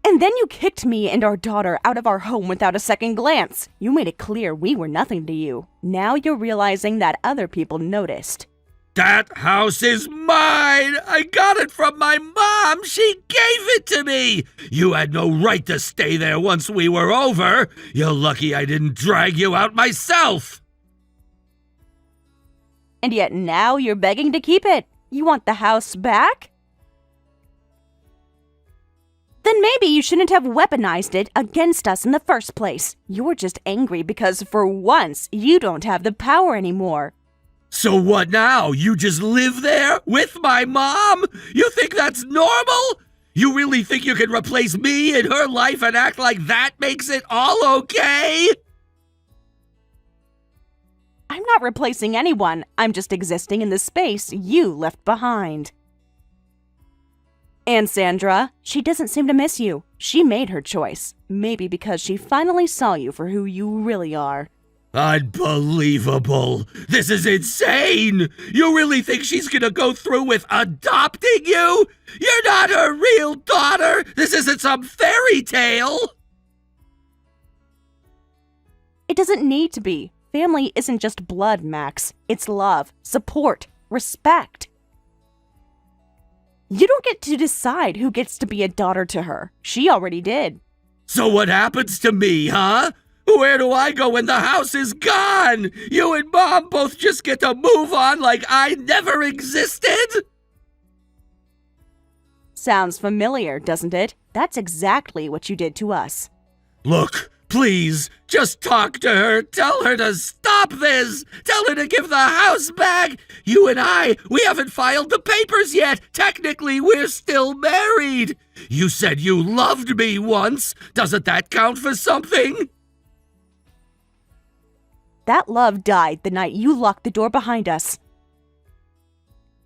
And then you kicked me and our daughter out of our home without a second glance. You made it clear we were nothing to you. Now you're realizing that other people noticed. That house is mine! I got it from my mom! She gave it to me! You had no right to stay there once we were over! You're lucky I didn't drag you out myself! And yet now you're begging to keep it. You want the house back? Then maybe you shouldn't have weaponized it against us in the first place. You're just angry because for once you don't have the power anymore. So what now? You just live there with my mom? You think that's normal? You really think you can replace me in her life and act like that makes it all okay? I'm not replacing anyone. I'm just existing in the space you left behind. And Sandra, she doesn't seem to miss you. She made her choice. Maybe because she finally saw you for who you really are. Unbelievable! This is insane! You really think she's gonna go through with adopting you? You're not her real daughter! This isn't some fairy tale! It doesn't need to be. Family isn't just blood, Max. It's love, support, respect. You don't get to decide who gets to be a daughter to her. She already did. So what happens to me, huh? Where do I go when the house is gone? You and Mom both just get to move on like I never existed? Sounds familiar, doesn't it? That's exactly what you did to us. Look, please, just talk to her. Tell her to stop this. Tell her to give the house back. You and we haven't filed the papers yet. Technically, we're still married. You said you loved me once. Doesn't that count for something? That love died the night you locked the door behind us.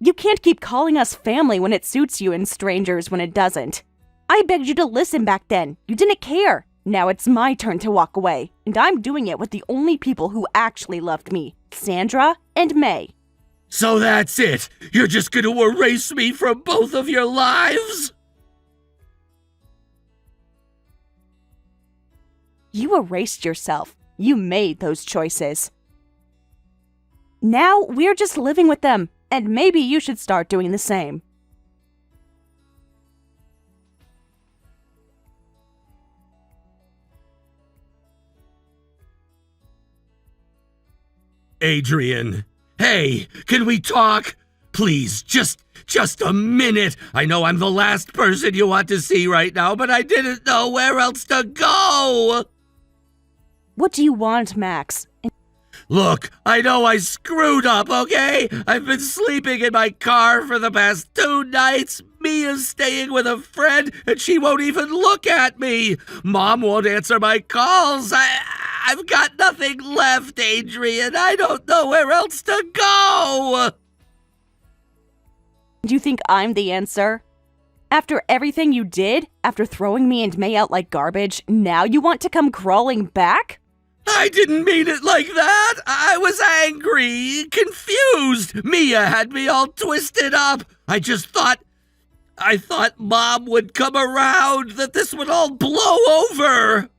You can't keep calling us family when it suits you and strangers when it doesn't. I begged you to listen back then. You didn't care. Now it's my turn to walk away, and I'm doing it with the only people who actually loved me, Sandra and May. So that's it? You're just going to erase me from both of your lives? You erased yourself. You made those choices. Now we're just living with them, and maybe you should start doing the same. Adrian, hey, can we talk? Please, just a minute. I know I'm the last person you want to see right now, but I didn't know where else to go. What do you want, Max? Look, I know I screwed up, okay? I've been sleeping in my car for the past 2 nights. Mia's staying with a friend, and she won't even look at me. Mom won't answer my calls. I've got nothing left, Adrian. I don't know where else to go. Do you think I'm the answer? After everything you did, after throwing me and May out like garbage, now you want to come crawling back? I didn't mean it like that. I was angry, confused. Mia had me all twisted up. I thought Mom would come around, that this would all blow over.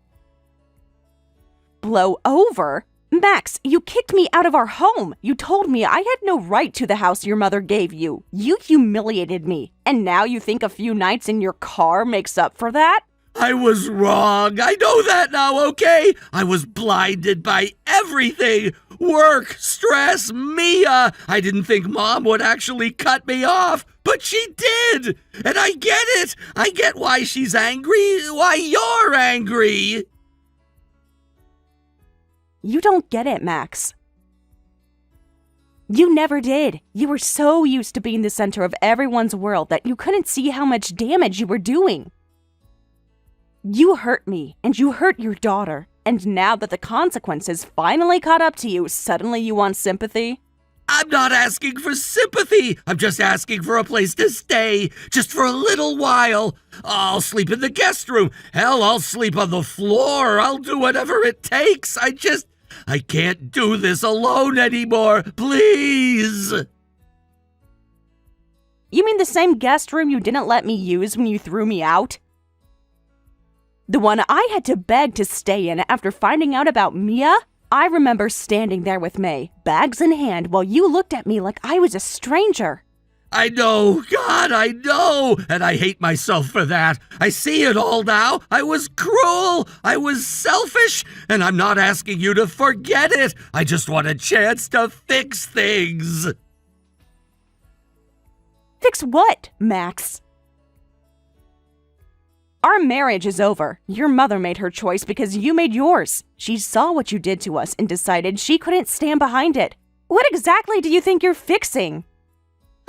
Blow over? Max, you kicked me out of our home. You told me I had no right to the house your mother gave you. You humiliated me. And now you think a few nights in your car makes up for that? I was wrong. I know that now, okay? I was blinded by everything. Work, stress, Mia. I didn't think Mom would actually cut me off, but she did. And I get it. I get why she's angry, why you're angry. You don't get it, Max. You never did. You were so used to being the center of everyone's world that you couldn't see how much damage you were doing. You hurt me, and you hurt your daughter, and now that the consequences finally caught up to you, suddenly you want sympathy? I'm not asking for sympathy. I'm just asking for a place to stay, just for a little while. I'll sleep in the guest room. Hell, I'll sleep on the floor. I'll do whatever it takes. I can't do this alone anymore. Please. You mean the same guest room you didn't let me use when you threw me out? The one I had to beg to stay in after finding out about Mia? I remember standing there with May, bags in hand, while you looked at me like I was a stranger. I know, God, I know, and I hate myself for that. I see it all now. I was cruel, I was selfish, and I'm not asking you to forget it. I just want a chance to fix things. Fix what, Max? Our marriage is over. Your mother made her choice because you made yours. She saw what you did to us and decided she couldn't stand behind it. What exactly do you think you're fixing?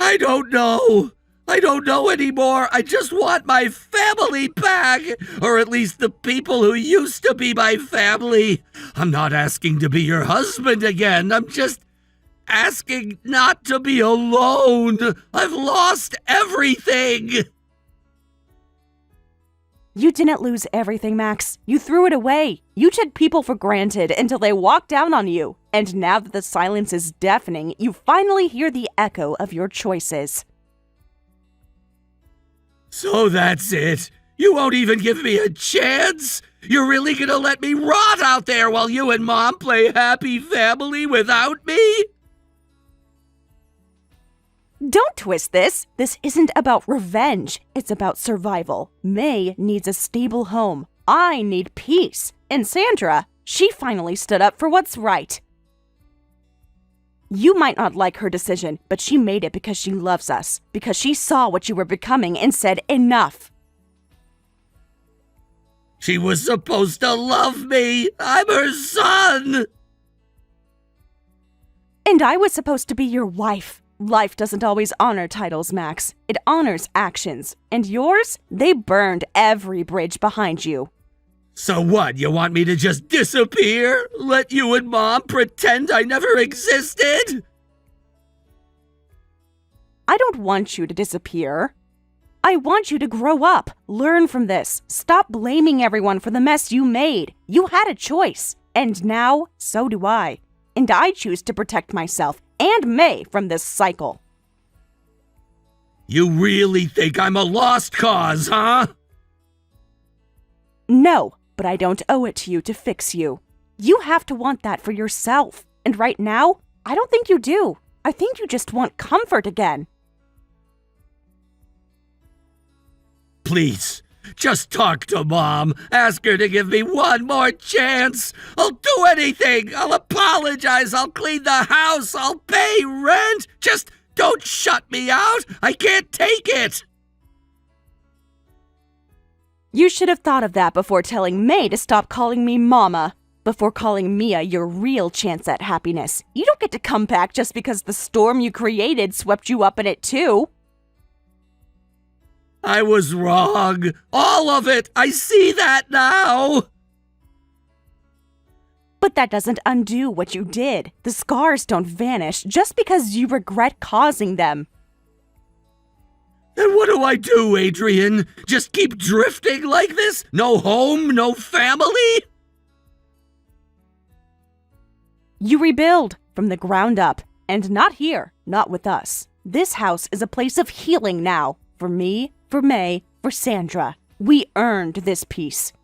I don't know. I don't know anymore. I just want my family back, or at least the people who used to be my family. I'm not asking to be your husband again. I'm just asking not to be alone. I've lost everything. You didn't lose everything, Max. You threw it away. You took people for granted until they walked down on you. And now that the silence is deafening, you finally hear the echo of your choices. So that's it? You won't even give me a chance? You're really gonna let me rot out there while you and Mom play happy family without me? Don't twist this. This isn't about revenge. It's about survival. May needs a stable home. I need peace. And Sandra, she finally stood up for what's right. You might not like her decision, but she made it because she loves us. Because she saw what you were becoming and said, enough. She was supposed to love me. I'm her son. And I was supposed to be your wife. Life doesn't always honor titles, Max. It honors actions. And yours? They burned every bridge behind you. So what, you want me to just disappear? Let you and Mom pretend I never existed? I don't want you to disappear. I want you to grow up, learn from this, stop blaming everyone for the mess you made. You had a choice, and now so do I. And I choose to protect myself and May from this cycle. You really think I'm a lost cause, huh? No, but I don't owe it to you to fix you. You have to want that for yourself. And right now, I don't think you do. I think you just want comfort again. Please, just talk to Mom. Ask her to give me one more chance. I'll do anything. I'll apologize. I'll clean the house. I'll pay rent. Just don't shut me out. I can't take it. You should have thought of that before telling May to stop calling me Mama. Before calling Mia your real chance at happiness. You don't get to come back just because the storm you created swept you up in it too. I was wrong. All of it. I see that now. But that doesn't undo what you did. The scars don't vanish just because you regret causing them. Then what do I do, Adrian? Just keep drifting like this? No home, no family? You rebuild from the ground up. And not here, not with us. This house is a place of healing now. For me, for May, for Sandra. We earned this peace.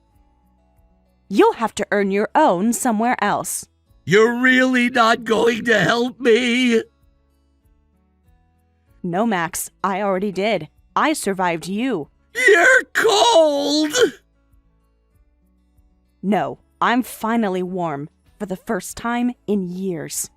You'll have to earn your own somewhere else. You're really not going to help me? No, Max, I already did. I survived you. You're cold! No, I'm finally warm. For the first time in years.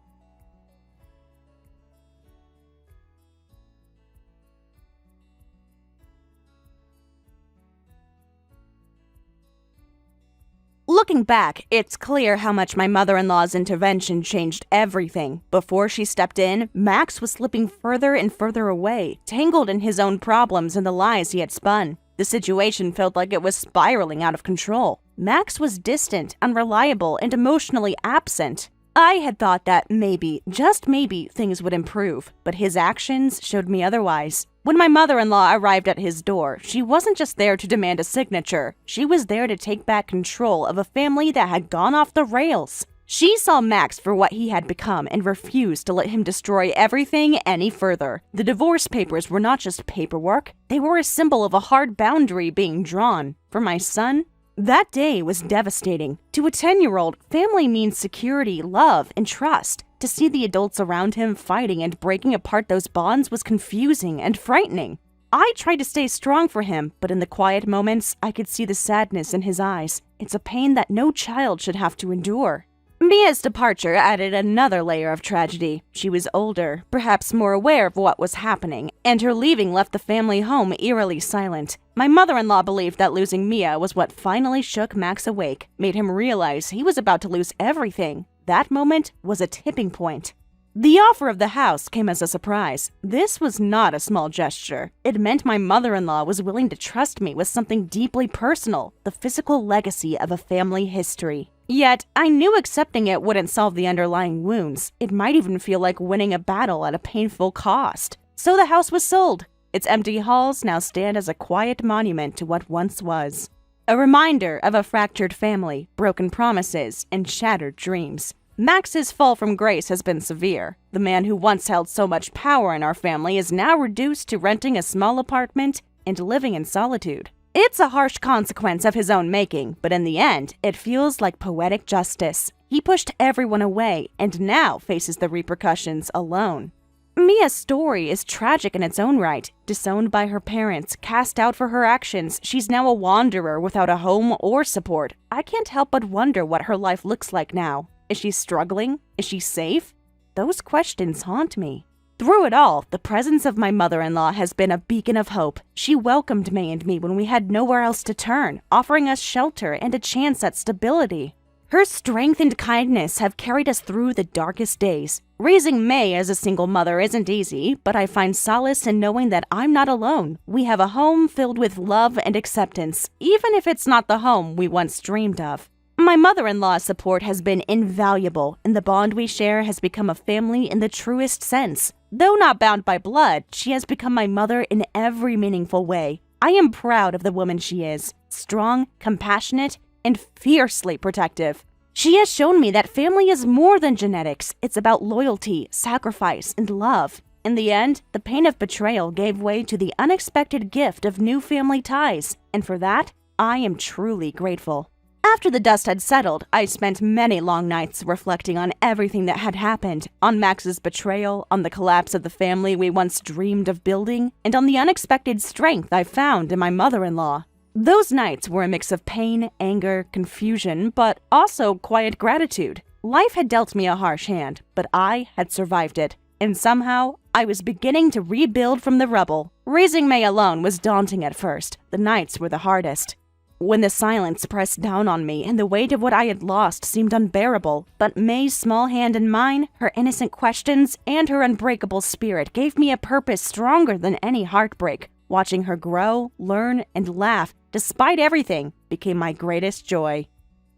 Looking back, it's clear how much my mother-in-law's intervention changed everything. Before she stepped in, Max was slipping further and further away, tangled in his own problems and the lies he had spun. The situation felt like it was spiraling out of control. Max was distant, unreliable, and emotionally absent. I had thought that maybe, just maybe, things would improve, but his actions showed me otherwise. When my mother-in-law arrived at his door, she wasn't just there to demand a signature. She was there to take back control of a family that had gone off the rails. She saw Max for what he had become and refused to let him destroy everything any further. The divorce papers were not just paperwork. They were a symbol of a hard boundary being drawn. For my son, that day was devastating. To a 10-year-old, family means security, love, and trust. To see the adults around him fighting and breaking apart those bonds was confusing and frightening. I tried to stay strong for him, but in the quiet moments, I could see the sadness in his eyes. It's a pain that no child should have to endure. Mia's departure added another layer of tragedy. She was older, perhaps more aware of what was happening, and her leaving left the family home eerily silent. My mother-in-law believed that losing Mia was what finally shook Max awake, made him realize he was about to lose everything. That moment was a tipping point. The offer of the house came as a surprise. This was not a small gesture. It meant my mother-in-law was willing to trust me with something deeply personal, the physical legacy of a family history. Yet, I knew accepting it wouldn't solve the underlying wounds. It might even feel like winning a battle at a painful cost. So the house was sold. Its empty halls now stand as a quiet monument to what once was. A reminder of a fractured family, broken promises, and shattered dreams. Max's fall from grace has been severe. The man who once held so much power in our family is now reduced to renting a small apartment and living in solitude. It's a harsh consequence of his own making, but in the end, it feels like poetic justice. He pushed everyone away and now faces the repercussions alone. Mia's story is tragic in its own right. Disowned by her parents, cast out for her actions, she's now a wanderer without a home or support. I can't help but wonder what her life looks like now. Is she struggling? Is she safe? Those questions haunt me. Through it all, the presence of my mother-in-law has been a beacon of hope. She welcomed May and me when we had nowhere else to turn, offering us shelter and a chance at stability. Her strength and kindness have carried us through the darkest days. Raising May as a single mother isn't easy, but I find solace in knowing that I'm not alone. We have a home filled with love and acceptance, even if it's not the home we once dreamed of. My mother-in-law's support has been invaluable, and the bond we share has become a family in the truest sense. Though not bound by blood, she has become my mother in every meaningful way. I am proud of the woman she is, strong, compassionate, and fiercely protective. She has shown me that family is more than genetics. It's about loyalty, sacrifice, and love. In the end, the pain of betrayal gave way to the unexpected gift of new family ties, and for that, I am truly grateful. After the dust had settled, I spent many long nights reflecting on everything that had happened, on Max's betrayal, on the collapse of the family we once dreamed of building, and on the unexpected strength I found in my mother-in-law. Those nights were a mix of pain, anger, confusion, but also quiet gratitude. Life had dealt me a harsh hand, but I had survived it, and somehow I was beginning to rebuild from the rubble. Raising May alone was daunting at first. The nights were the hardest. When the silence pressed down on me and the weight of what I had lost seemed unbearable, but May's small hand in mine, her innocent questions, and her unbreakable spirit gave me a purpose stronger than any heartbreak. Watching her grow, learn, and laugh, despite everything, became my greatest joy.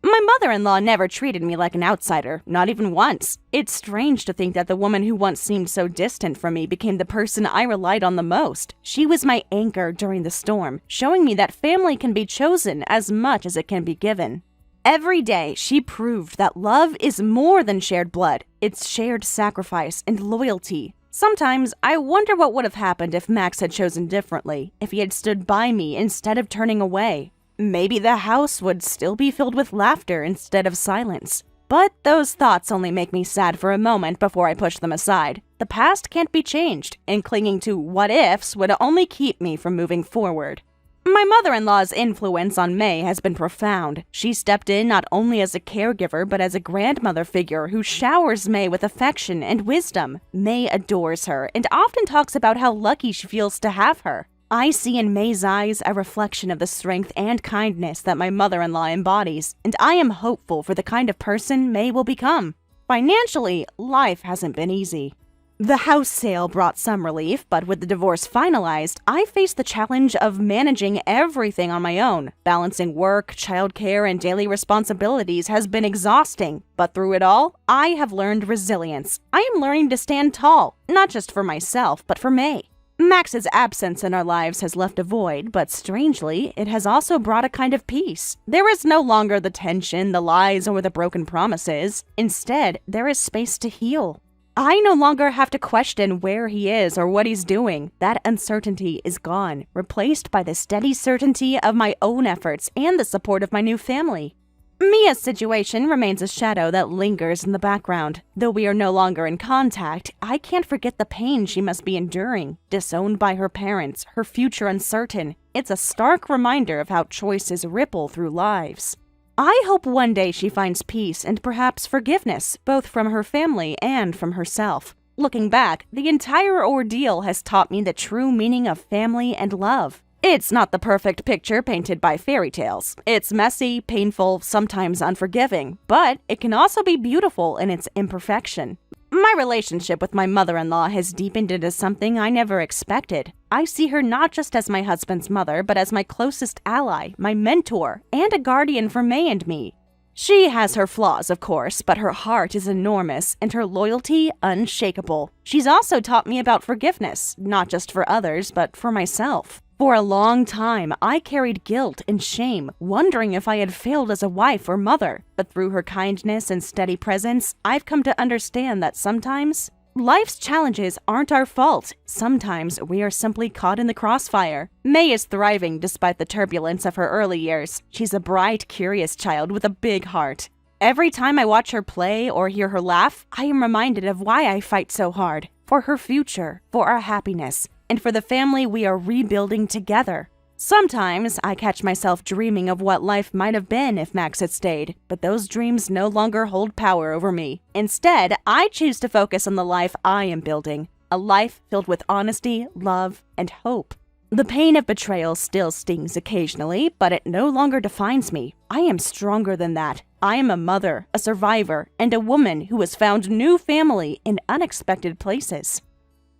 My mother-in-law never treated me like an outsider, not even once. It's strange to think that the woman who once seemed so distant from me became the person I relied on the most. She was my anchor during the storm, showing me that family can be chosen as much as it can be given. Every day, she proved that love is more than shared blood. It's shared sacrifice and loyalty. Sometimes, I wonder what would have happened if Max had chosen differently, if he had stood by me instead of turning away. Maybe the house would still be filled with laughter instead of silence. But those thoughts only make me sad for a moment before I push them aside. The past can't be changed, and clinging to what-ifs would only keep me from moving forward. My mother-in-law's influence on May has been profound. She stepped in not only as a caregiver, but as a grandmother figure who showers May with affection and wisdom. May adores her and often talks about how lucky she feels to have her. I see in May's eyes a reflection of the strength and kindness that my mother-in-law embodies, and I am hopeful for the kind of person May will become. Financially, life hasn't been easy. The house sale brought some relief, but with the divorce finalized, I faced the challenge of managing everything on my own. Balancing work, childcare, and daily responsibilities has been exhausting, but through it all, I have learned resilience. I am learning to stand tall, not just for myself, but for May. Max's absence in our lives has left a void, but strangely, it has also brought a kind of peace. There is no longer the tension, the lies, or the broken promises. Instead, there is space to heal. I no longer have to question where he is or what he's doing. That uncertainty is gone, replaced by the steady certainty of my own efforts and the support of my new family. Mia's situation remains a shadow that lingers in the background. Though we are no longer in contact, I can't forget the pain she must be enduring. Disowned by her parents, her future uncertain. It's a stark reminder of how choices ripple through lives. I hope one day she finds peace and perhaps forgiveness, both from her family and from herself. Looking back, the entire ordeal has taught me the true meaning of family and love. It's not the perfect picture painted by fairy tales. It's messy, painful, sometimes unforgiving, but it can also be beautiful in its imperfection. My relationship with my mother-in-law has deepened into something I never expected. I see her not just as my husband's mother, but as my closest ally, my mentor, and a guardian for May and me. She has her flaws, of course, but her heart is enormous and her loyalty unshakable. She's also taught me about forgiveness, not just for others, but for myself. For a long time, I carried guilt and shame, wondering if I had failed as a wife or mother. But through her kindness and steady presence, I've come to understand that sometimes life's challenges aren't our fault. Sometimes we are simply caught in the crossfire. May is thriving despite the turbulence of her early years. She's a bright, curious child with a big heart. Every time I watch her play or hear her laugh, I am reminded of why I fight so hard. For her future, for our happiness, and for the family we are rebuilding together. Sometimes I catch myself dreaming of what life might have been if Max had stayed, but those dreams no longer hold power over me. Instead, I choose to focus on the life I am building, a life filled with honesty, love, and hope. The pain of betrayal still stings occasionally, but it no longer defines me. I am stronger than that. I am a mother, a survivor, and a woman who has found new family in unexpected places.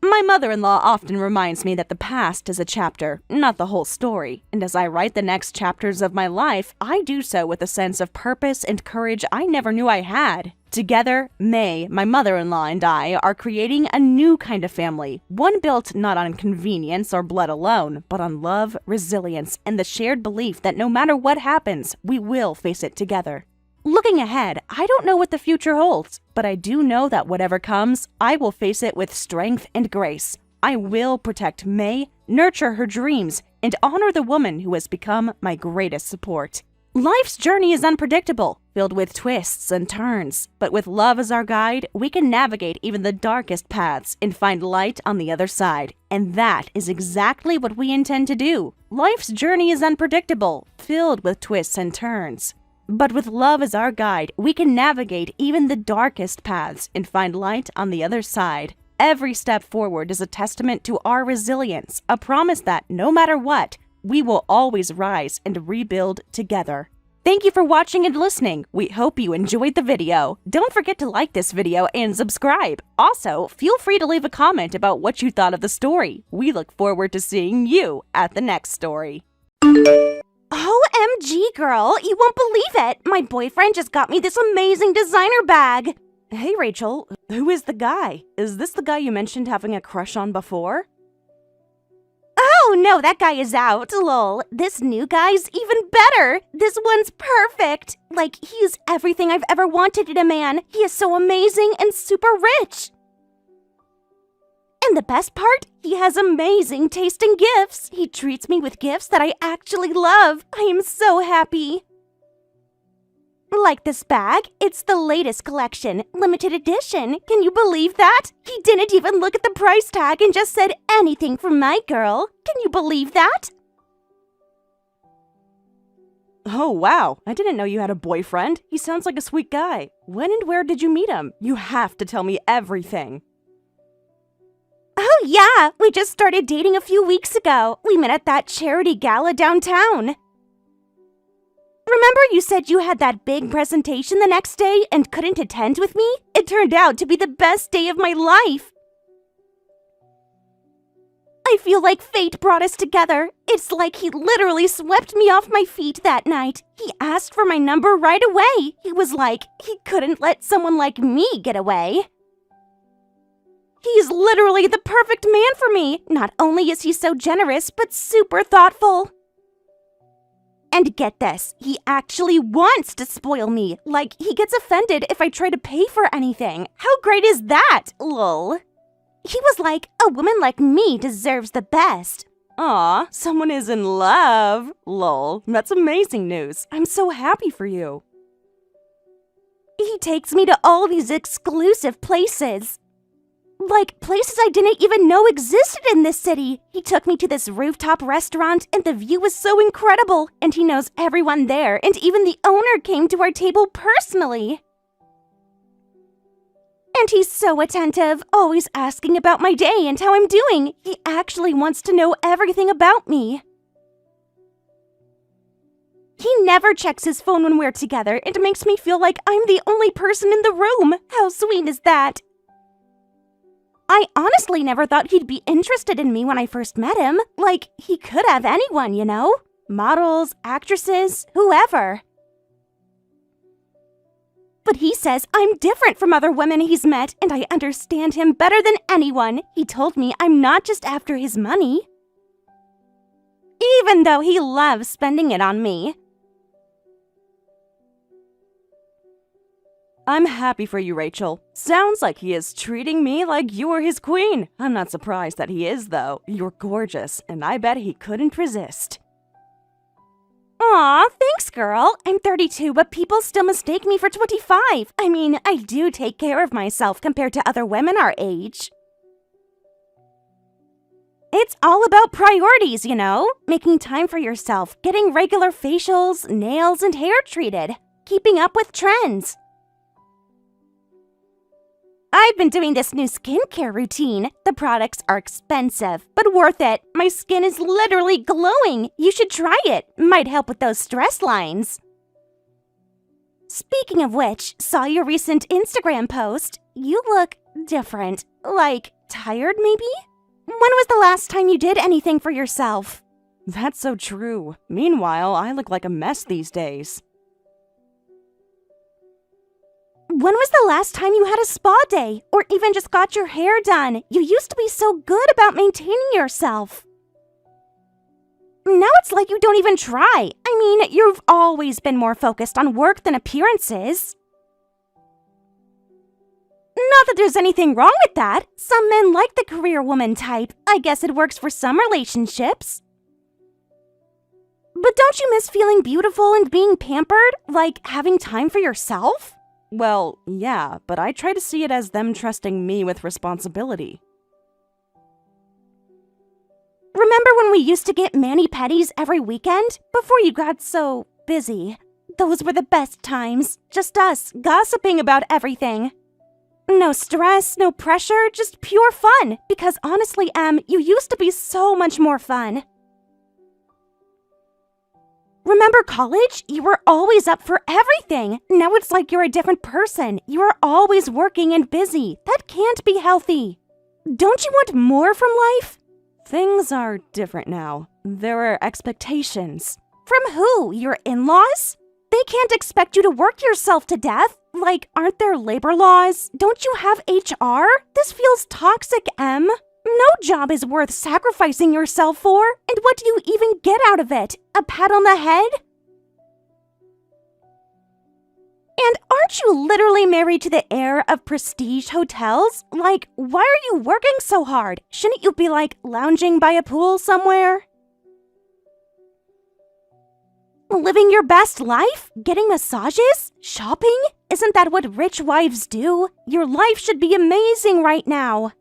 My mother-in-law often reminds me that the past is a chapter, not the whole story. And as I write the next chapters of my life, I do so with a sense of purpose and courage I never knew I had. Together, May, my mother-in-law, and I are creating a new kind of family, one built not on convenience or blood alone, but on love, resilience, and the shared belief that no matter what happens, we will face it together. Looking ahead, I don't know what the future holds, but I do know that whatever comes, I will face it with strength and grace. I will protect May, nurture her dreams, and honor the woman who has become my greatest support. Life's journey is unpredictable, filled with twists and turns, but with love as our guide, we can navigate even the darkest paths and find light on the other side. And that is exactly what we intend to do. Life's journey is unpredictable, filled with twists and turns. But with love as our guide, we can navigate even the darkest paths and find light on the other side. Every step forward is a testament to our resilience, a promise that no matter what, we will always rise and rebuild together. Thank you for watching and listening. We hope you enjoyed the video. Don't forget to like this video and subscribe. Also, feel free to leave a comment about what you thought of the story. We look forward to seeing you at the next story. OMG, girl, you won't believe it. My boyfriend just got me this amazing designer bag. Hey, Rachel, who is the guy? Is this the guy you mentioned having a crush on before? Oh, no, that guy is out, lol. This new guy's even better. This one's perfect. Like, he's everything I've ever wanted in a man. He is so amazing and super rich. And the best part, he has amazing taste in gifts. He treats me with gifts that I actually love. I am so happy. Like this bag, it's the latest collection, limited edition. Can you believe that? He didn't even look at the price tag and just said anything for my girl. Can you believe that? Oh, wow. I didn't know you had a boyfriend. He sounds like a sweet guy. When and where did you meet him? You have to tell me everything. Oh, yeah. We just started dating a few weeks ago. We met at that charity gala downtown. Remember you said you had that big presentation the next day and couldn't attend with me? It turned out to be the best day of my life. I feel like fate brought us together. It's like he literally swept me off my feet that night. He asked for my number right away. He was like, he couldn't let someone like me get away. He's literally the perfect man for me. Not only is he so generous, but super thoughtful. And get this, he actually wants to spoil me. Like, he gets offended if I try to pay for anything. How great is that, lol? He was like, a woman like me deserves the best. Aw, someone is in love. Lol, that's amazing news. I'm so happy for you. He takes me to all these exclusive places. Like, places I didn't even know existed in this city. He took me to this rooftop restaurant, and the view was so incredible. And he knows everyone there, and even the owner came to our table personally. And he's so attentive, always asking about my day and how I'm doing. He actually wants to know everything about me. He never checks his phone when we're together. It makes me feel like I'm the only person in the room. How sweet is that? I honestly never thought he'd be interested in me when I first met him. Like, he could have anyone, you know? Models, actresses, whoever. But he says I'm different from other women he's met, and I understand him better than anyone. He told me I'm not just after his money. Even though he loves spending it on me. I'm happy for you, Rachel. Sounds like he is treating me like you were his queen. I'm not surprised that he is, though. You're gorgeous, and I bet he couldn't resist. Aw, thanks, girl. I'm 32, but people still mistake me for 25. I mean, I do take care of myself compared to other women our age. It's all about priorities, you know? Making time for yourself, getting regular facials, nails, and hair treated, keeping up with trends. I've been doing this new skincare routine. The products are expensive, but worth it. My skin is literally glowing. You should try it. Might help with those stress lines. Speaking of which, saw your recent Instagram post. You look different. Like, tired maybe? When was the last time you did anything for yourself? That's so true. Meanwhile, I look like a mess these days. When was the last time you had a spa day? Or even just got your hair done? You used to be so good about maintaining yourself. Now it's like you don't even try. I mean, you've always been more focused on work than appearances. Not that there's anything wrong with that. Some men like the career woman type. I guess it works for some relationships. But don't you miss feeling beautiful and being pampered? Like having time for yourself? Well, yeah, but I try to see it as them trusting me with responsibility. Remember when we used to get mani-pedis every weekend? Before you got so busy. Those were the best times. Just us, gossiping about everything. No stress, no pressure, just pure fun. Because honestly, Em, you used to be so much more fun. Remember college? You were always up for everything. Now it's like you're a different person. You are always working and busy. That can't be healthy. Don't you want more from life? Things are different now. There are expectations. From who? Your in-laws? They can't expect you to work yourself to death. Like, aren't there labor laws? Don't you have HR? This feels toxic, Em. No job is worth sacrificing yourself for. And what do you even get out of it? A pat on the head? And aren't you literally married to the heir of prestige hotels? Like, why are you working so hard? Shouldn't you be, like, lounging by a pool somewhere? Living your best life? Getting massages? Shopping? Isn't that what rich wives do? Your life should be amazing right now.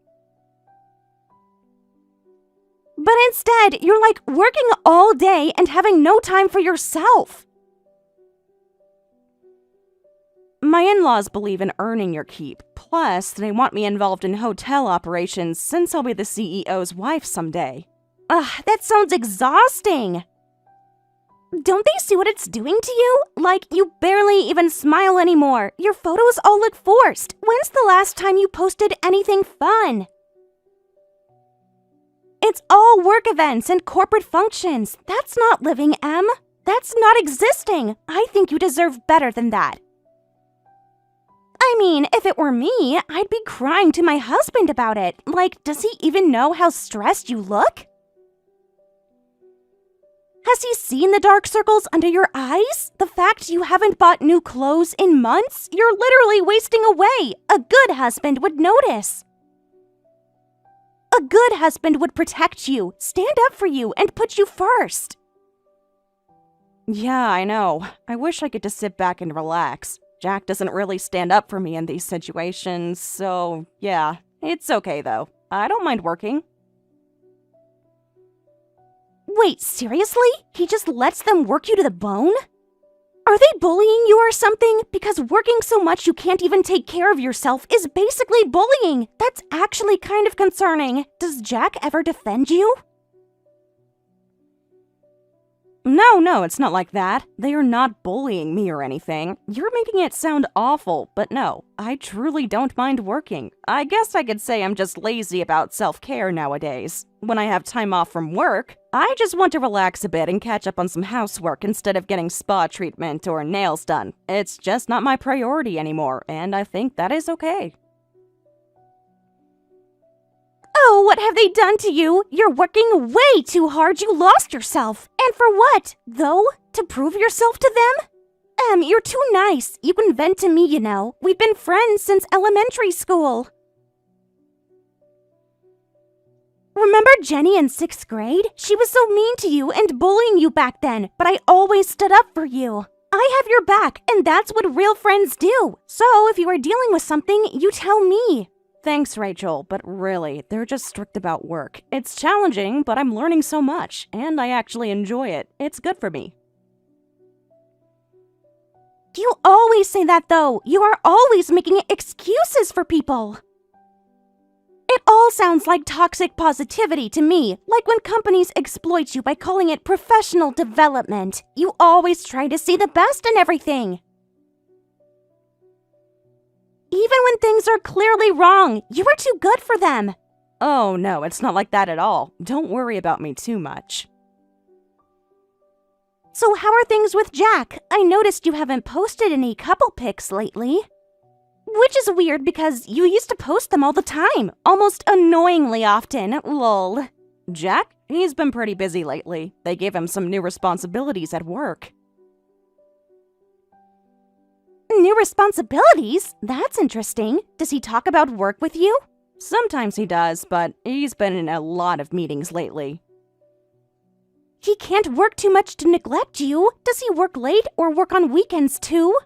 But instead, you're like working all day and having no time for yourself. My in-laws believe in earning your keep. Plus, they want me involved in hotel operations since I'll be the CEO's wife someday. Ugh, that sounds exhausting. Don't they see what it's doing to you? Like, you barely even smile anymore. Your photos all look forced. When's the last time you posted anything fun? It's all work events and corporate functions. That's not living, Em. That's not existing. I think you deserve better than that. I mean, if it were me, I'd be crying to my husband about it. Like, does he even know how stressed you look? Has he seen the dark circles under your eyes? The fact you haven't bought new clothes in months? You're literally wasting away. A good husband would notice. A good husband would protect you, stand up for you, and put you first. Yeah, I know. I wish I could just sit back and relax. Jack doesn't really stand up for me in these situations, so yeah, it's okay though. I don't mind working. Wait, seriously? He just lets them work you to the bone? Are they bullying you or something? Because working so much you can't even take care of yourself is basically bullying. That's actually kind of concerning. Does Jack ever defend you? No, it's not like that. They are not bullying me or anything. You're making it sound awful, but no, I truly don't mind working. I guess I could say I'm just lazy about self-care nowadays. When I have time off from work, I just want to relax a bit and catch up on some housework instead of getting spa treatment or nails done. It's just not my priority anymore, and I think that is okay. Oh, what have they done to you? You're working way too hard. You lost yourself. And for what, though? To prove yourself to them? You're too nice. You can vent to me, you know. We've been friends since elementary school. Remember Jenny in 6th grade? She was so mean to you and bullying you back then, but I always stood up for you. I have your back, and that's what real friends do. So if you are dealing with something, you tell me. Thanks, Rachel, but really, they're just strict about work. It's challenging, but I'm learning so much, and I actually enjoy it. It's good for me. You always say that, though. You are always making excuses for people. It all sounds like toxic positivity to me, like when companies exploit you by calling it professional development. You always try to see the best in everything. Even when and things are clearly wrong. You are too good for them. Oh, no, it's not like that at all. Don't worry about me too much. So how are things with Jack? I noticed you haven't posted any couple pics lately. Which is weird because you used to post them all the time, almost annoyingly often, lol. Jack? He's been pretty busy lately. They gave him some new responsibilities at work. New responsibilities? That's interesting. Does he talk about work with you? Sometimes he does, but he's been in a lot of meetings lately. He can't work too much to neglect you. Does he work late or work on weekends too?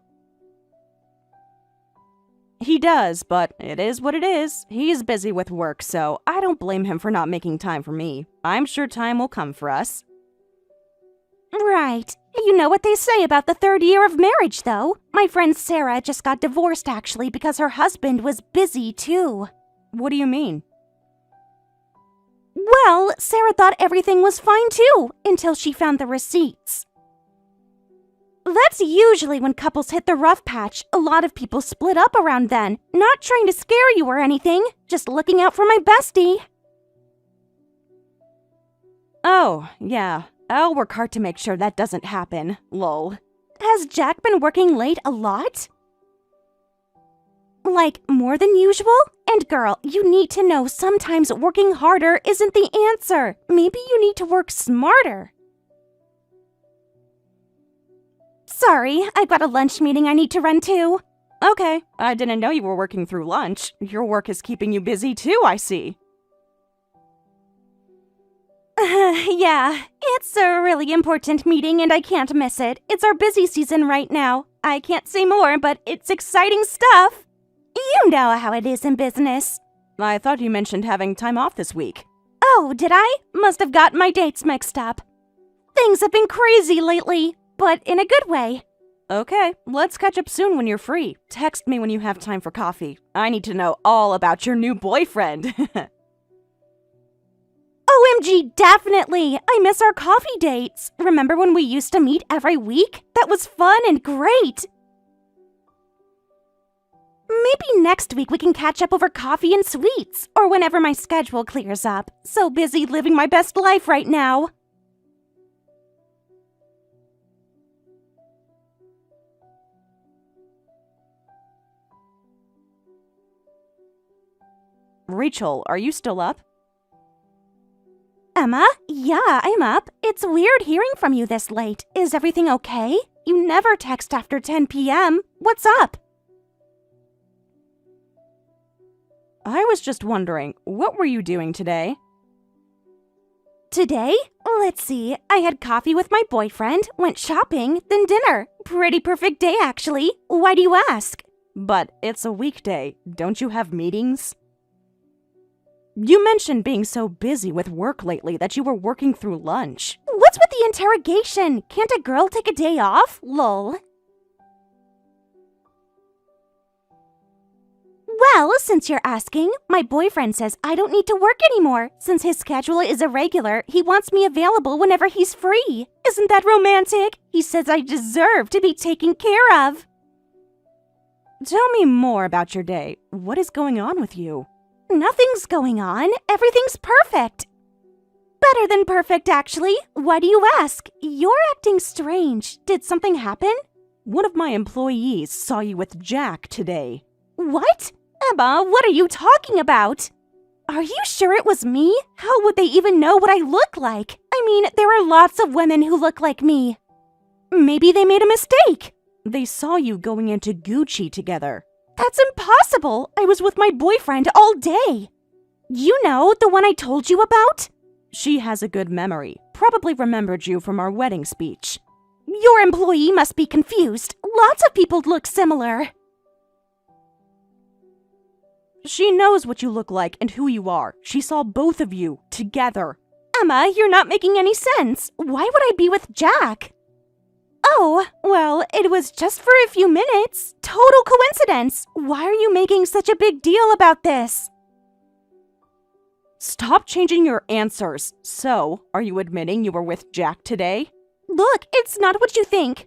He does, but it is what it is. He's busy with work, so I don't blame him for not making time for me. I'm sure time will come for us. Right. You know what they say about the third year of marriage, though. My friend Sarah just got divorced, actually, because her husband was busy, too. What do you mean? Well, Sarah thought everything was fine, too, until she found the receipts. That's usually when couples hit the rough patch. A lot of people split up around then. Not trying to scare you or anything, just looking out for my bestie. Oh, yeah. I'll work hard to make sure that doesn't happen. Lol. Has Jack been working late a lot? Like, more than usual? And girl, you need to know sometimes working harder isn't the answer. Maybe you need to work smarter. Sorry, I've got a lunch meeting I need to run to. Okay, I didn't know you were working through lunch. Your work is keeping you busy too, I see. Yeah, it's a really important meeting and I can't miss it. It's our busy season right now. I can't say more, but it's exciting stuff. You know how it is in business. I thought you mentioned having time off this week. Oh, did I? Must have gotten my dates mixed up. Things have been crazy lately, but in a good way. Okay, let's catch up soon when you're free. Text me when you have time for coffee. I need to know all about your new boyfriend. OMG, definitely! I miss our coffee dates. Remember when we used to meet every week? That was fun and great. Maybe next week we can catch up over coffee and sweets, or whenever my schedule clears up. So busy living my best life right now. Rachel, are you still up? Emma? Yeah, I'm up. It's weird hearing from you this late. Is everything okay? You never text after 10 p.m. What's up? I was just wondering, what were you doing today? Today? Let's see. I had coffee with my boyfriend, went shopping, then dinner. Pretty perfect day, actually. Why do you ask? But it's a weekday. Don't you have meetings? You mentioned being so busy with work lately that you were working through lunch. What's with the interrogation? Can't a girl take a day off? Lol. Well, since you're asking, my boyfriend says I don't need to work anymore. Since his schedule is irregular, he wants me available whenever he's free. Isn't that romantic? He says I deserve to be taken care of. Tell me more about your day. What is going on with you? Nothing's going on. Everything's perfect. Better than perfect, actually. Why do you ask? You're acting strange. Did something happen? One of my employees saw you with Jack today. What? Emma, what are you talking about? Are you sure it was me? How would they even know what I look like? I mean, there are lots of women who look like me. Maybe they made a mistake. They saw you going into Gucci together. That's impossible! I was with my boyfriend all day. You know, the one I told you about? She has a good memory. Probably remembered you from our wedding speech. Your employee must be confused. Lots of people look similar. She knows what you look like and who you are. She saw both of you together. Emma, you're not making any sense. Why would I be with Jack? Oh, well, it was just for a few minutes. Total coincidence. Why are you making such a big deal about this? Stop changing your answers. So, are you admitting you were with Jack today? Look, it's not what you think.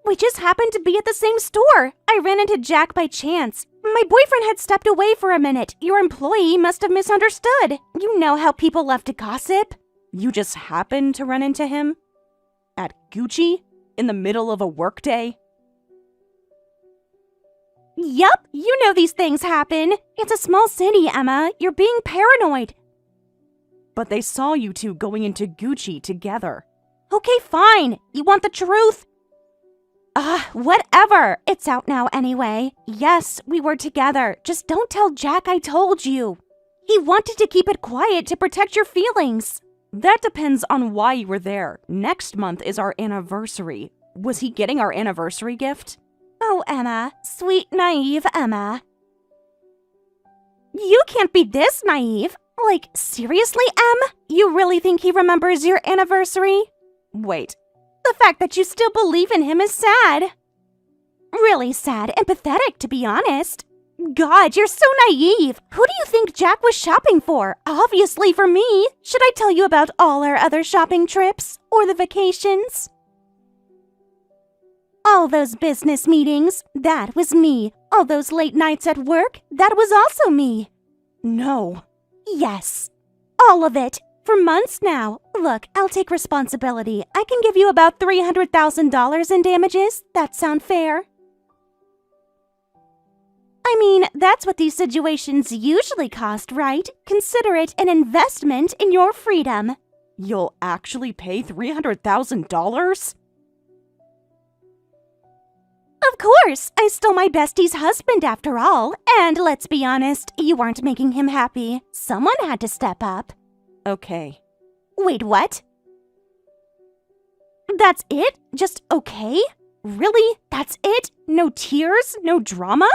We just happened to be at the same store. I ran into Jack by chance. My boyfriend had stepped away for a minute. Your employee must have misunderstood. You know how people love to gossip. You just happened to run into him? At Gucci? In the middle of a workday? Yup, you know these things happen. It's a small city, Emma. You're being paranoid. But they saw you two going into Gucci together. Okay, fine. You want the truth? Whatever. It's out now anyway. Yes, we were together. Just don't tell Jack I told you. He wanted to keep it quiet to protect your feelings. That depends on why you were there. Next month is our anniversary. Was he getting our anniversary gift? Oh, Emma. Sweet, naive Emma. You can't be this naive. Like, seriously, Em? You really think he remembers your anniversary? Wait. The fact that you still believe in him is sad. Really sad and pathetic, to be honest. God, you're so naive. Who do you think Jack was shopping for? Obviously for me. Should I tell you about all our other shopping trips? Or the vacations? All those business meetings, that was me. All those late nights at work, that was also me. No. Yes. All of it. For months now. Look, I'll take responsibility. I can give you about $300,000 in damages. That sound fair? I mean, that's what these situations usually cost, right? Consider it an investment in your freedom. You'll actually pay $300,000? Of course! I stole my bestie's husband after all. And let's be honest, you aren't making him happy. Someone had to step up. Okay. Wait, what? That's it? Just okay? Really? That's it? No tears? No drama?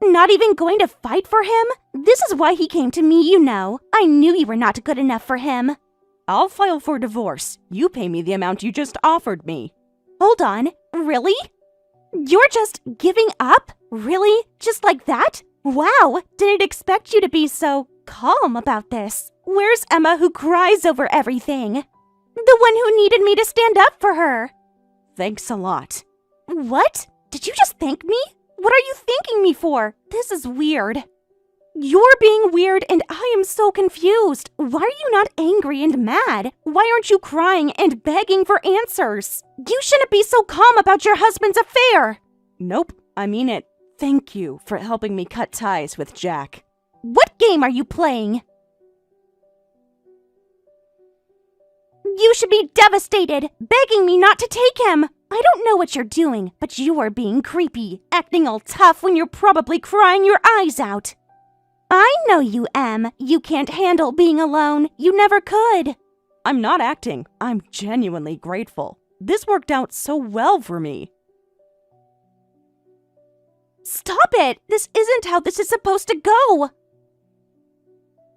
Not even going to fight for him? This is why he came to me, you know. I knew you were not good enough for him. I'll file for divorce. You pay me the amount you just offered me. Hold on. Really? You're just giving up? Really? Just like that? Wow, didn't expect you to be so calm about this. Where's Emma who cries over everything? The one who needed me to stand up for her. Thanks a lot. What? Did you just thank me? What are you thanking me for? This is weird. You're being weird and I am so confused. Why are you not angry and mad? Why aren't you crying and begging for answers? You shouldn't be so calm about your husband's affair. Nope, I mean it. Thank you for helping me cut ties with Jack. What game are you playing? You should be devastated, begging me not to take him. I don't know what you're doing, but you are being creepy, acting all tough when you're probably crying your eyes out. I know you, Em. You can't handle being alone. You never could. I'm not acting. I'm genuinely grateful. This worked out so well for me. Stop it! This isn't how this is supposed to go!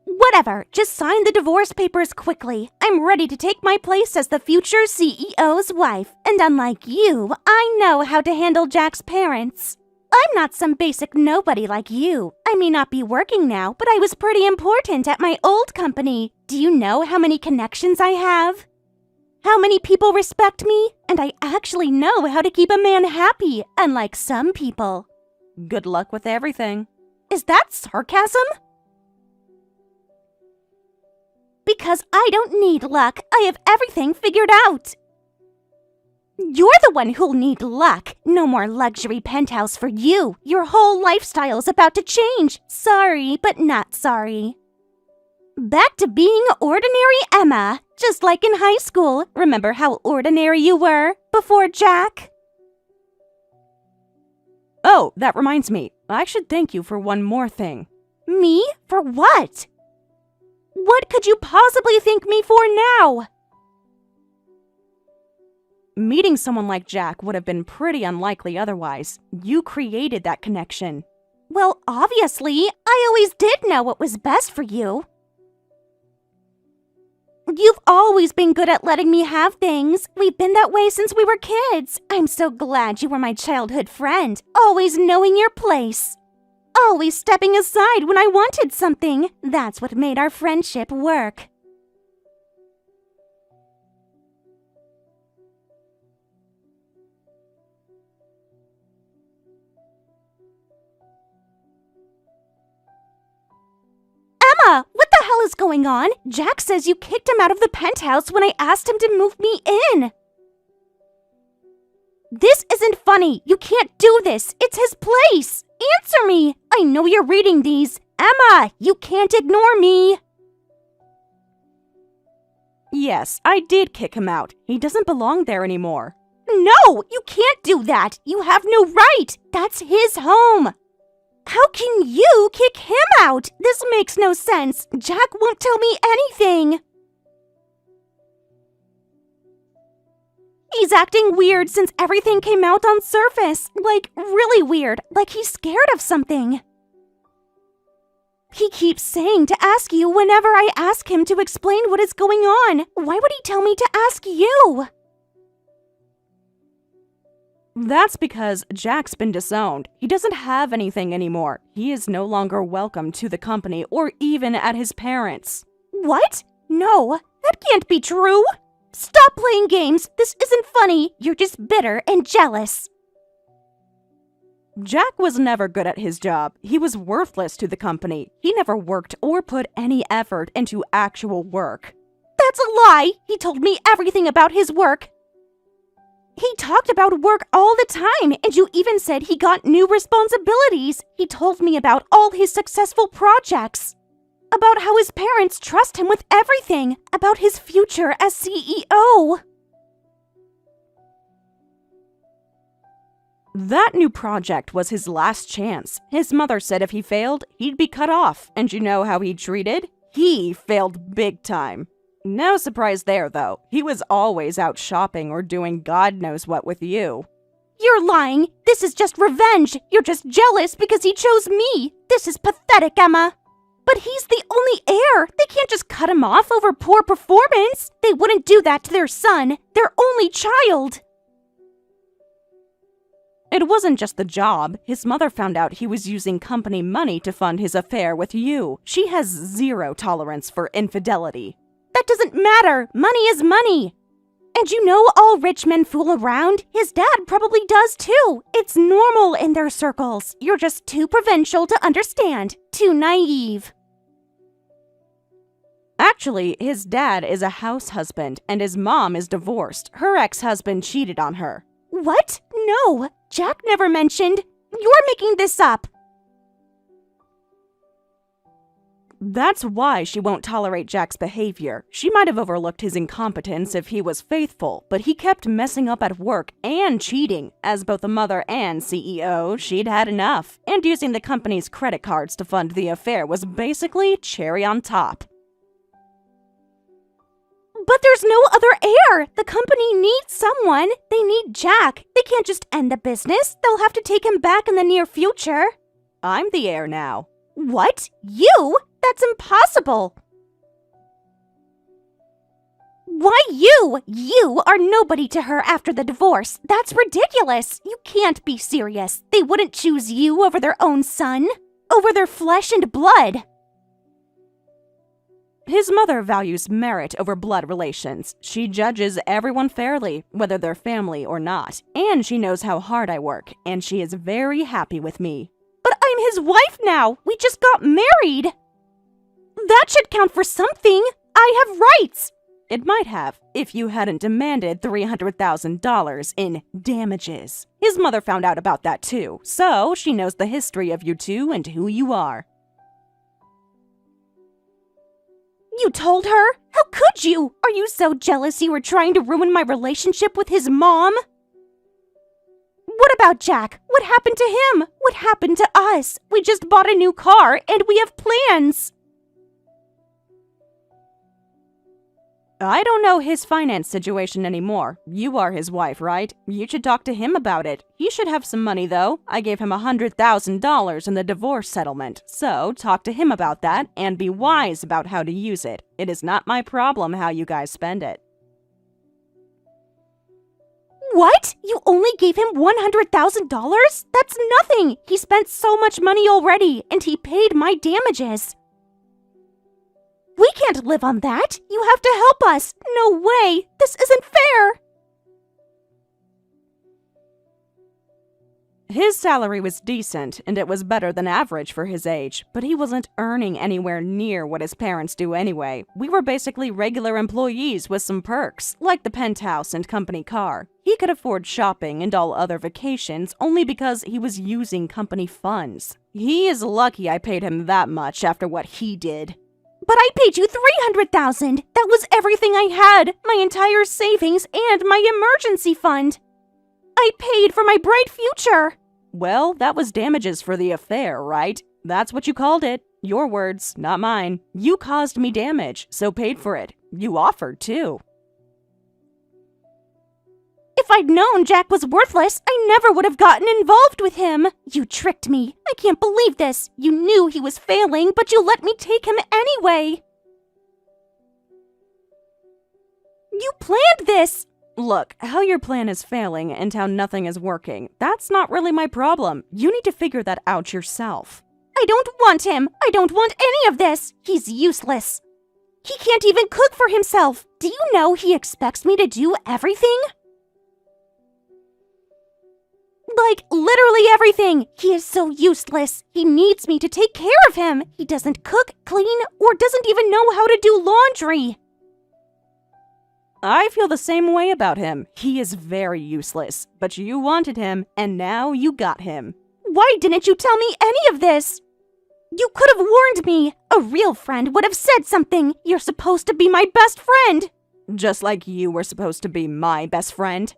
Whatever, just sign the divorce papers quickly. I'm ready to take my place as the future CEO's wife, and unlike you, I know how to handle Jack's parents. I'm not some basic nobody like you. I may not be working now, but I was pretty important at my old company. Do you know how many connections I have? How many people respect me? And I actually know how to keep a man happy, unlike some people. Good luck with everything. Is that sarcasm? Because I don't need luck. I have everything figured out. You're the one who'll need luck. No more luxury penthouse for you. Your whole lifestyle's about to change. Sorry, but not sorry. Back to being ordinary Emma. Just like in high school. Remember how ordinary you were before Jack? Oh, that reminds me. I should thank you for one more thing. Me? For what? What could you possibly thank me for now? Meeting someone like Jack would have been pretty unlikely otherwise. You created that connection. Well, obviously, I always did know what was best for you. You've always been good at letting me have things. We've been that way since we were kids. I'm so glad you were my childhood friend, always knowing your place. Always stepping aside when I wanted something. That's what made our friendship work. Emma, what the hell is going on? Jack says you kicked him out of the penthouse when I asked him to move me in. This isn't funny. You can't do this. It's his place. Answer me. I know you're reading these. Emma, you can't ignore me. Yes, I did kick him out. He doesn't belong there anymore. No, you can't do that. You have no right. That's his home. How can you kick him out? This makes no sense. Jack won't tell me anything. He's acting weird since everything came out on surface. Like, really weird. Like he's scared of something. He keeps saying to ask you whenever I ask him to explain what is going on. Why would he tell me to ask you? That's because Jack's been disowned. He doesn't have anything anymore. He is no longer welcome to the company or even at his parents'. What? No, that can't be true. Stop playing games. This isn't funny. You're just bitter and jealous. Jack was never good at his job. He was worthless to the company. He never worked or put any effort into actual work. That's a lie. He told me everything about his work. He talked about work all the time, and you even said he got new responsibilities. He told me about all his successful projects, about how his parents trust him with everything, about his future as CEO. That new project was his last chance. His mother said if he failed, he'd be cut off, and you know how he treated? He failed big time. No surprise there, though. He was always out shopping or doing God knows what with you. You're lying. This is just revenge. You're just jealous because he chose me. This is pathetic, Emma. But he's the only heir. They can't just cut him off over poor performance. They wouldn't do that to their son, their only child. It wasn't just the job. His mother found out he was using company money to fund his affair with you. She has zero tolerance for infidelity. That doesn't matter. Money is money. And you know all rich men fool around. His dad probably does too. It's normal in their circles. You're just too provincial to understand. Too naive. Actually, his dad is a house husband and his mom is divorced. Her ex-husband cheated on her. What? No, Jack never mentioned. You're making this up. That's why she won't tolerate Jack's behavior. She might have overlooked his incompetence if he was faithful, but he kept messing up at work and cheating. As both a mother and CEO, she'd had enough, and using the company's credit cards to fund the affair was basically cherry on top. But there's no other heir! The company needs someone. They need Jack. They can't just end the business. They'll have to take him back in the near future. I'm the heir now. What? You? That's impossible. Why you? You are nobody to her after the divorce. That's ridiculous. You can't be serious. They wouldn't choose you over their own son, over their flesh and blood. His mother values merit over blood relations. She judges everyone fairly, whether they're family or not. And she knows how hard I work, and she is very happy with me. But I'm his wife now. We just got married. That should count for something. I have rights. It might have, if you hadn't demanded $300,000 in damages. His mother found out about that too, so she knows the history of you two and who you are. You told her? How could you? Are you so jealous you were trying to ruin my relationship with his mom? What about Jack? What happened to him? What happened to us? We just bought a new car and we have plans. I don't know his finance situation anymore. You are his wife, right? You should talk to him about it. He should have some money, though. I gave him $100,000 in the divorce settlement. So, talk to him about that and be wise about how to use it. It is not my problem how you guys spend it. What? You only gave him $100,000? That's nothing! He spent so much money already, and he paid my damages. We can't live on that. You have to help us. No way. This isn't fair. His salary was decent, and it was better than average for his age, but he wasn't earning anywhere near what his parents do anyway. We were basically regular employees with some perks, like the penthouse and company car. He could afford shopping and all other vacations only because he was using company funds. He is lucky I paid him that much after what he did. But I paid you $300,000. That was everything I had, my entire savings and my emergency fund. I paid for my bright future. Well, that was damages for the affair, right? That's what you called it. Your words, not mine. You caused me damage, so paid for it. You offered, too. If I'd known Jack was worthless, I never would have gotten involved with him. You tricked me. I can't believe this. You knew he was failing, but you let me take him anyway. You planned this. Look, how your plan is failing and how nothing is working, that's not really my problem. You need to figure that out yourself. I don't want him. I don't want any of this. He's useless. He can't even cook for himself. Do you know he expects me to do everything? Like, literally everything. He is so useless. He needs me to take care of him. He doesn't cook, clean, or doesn't even know how to do laundry. I feel the same way about him. He is very useless, but you wanted him, and now you got him. Why didn't you tell me any of this? You could have warned me. A real friend would have said something. You're supposed to be my best friend. Just like you were supposed to be my best friend.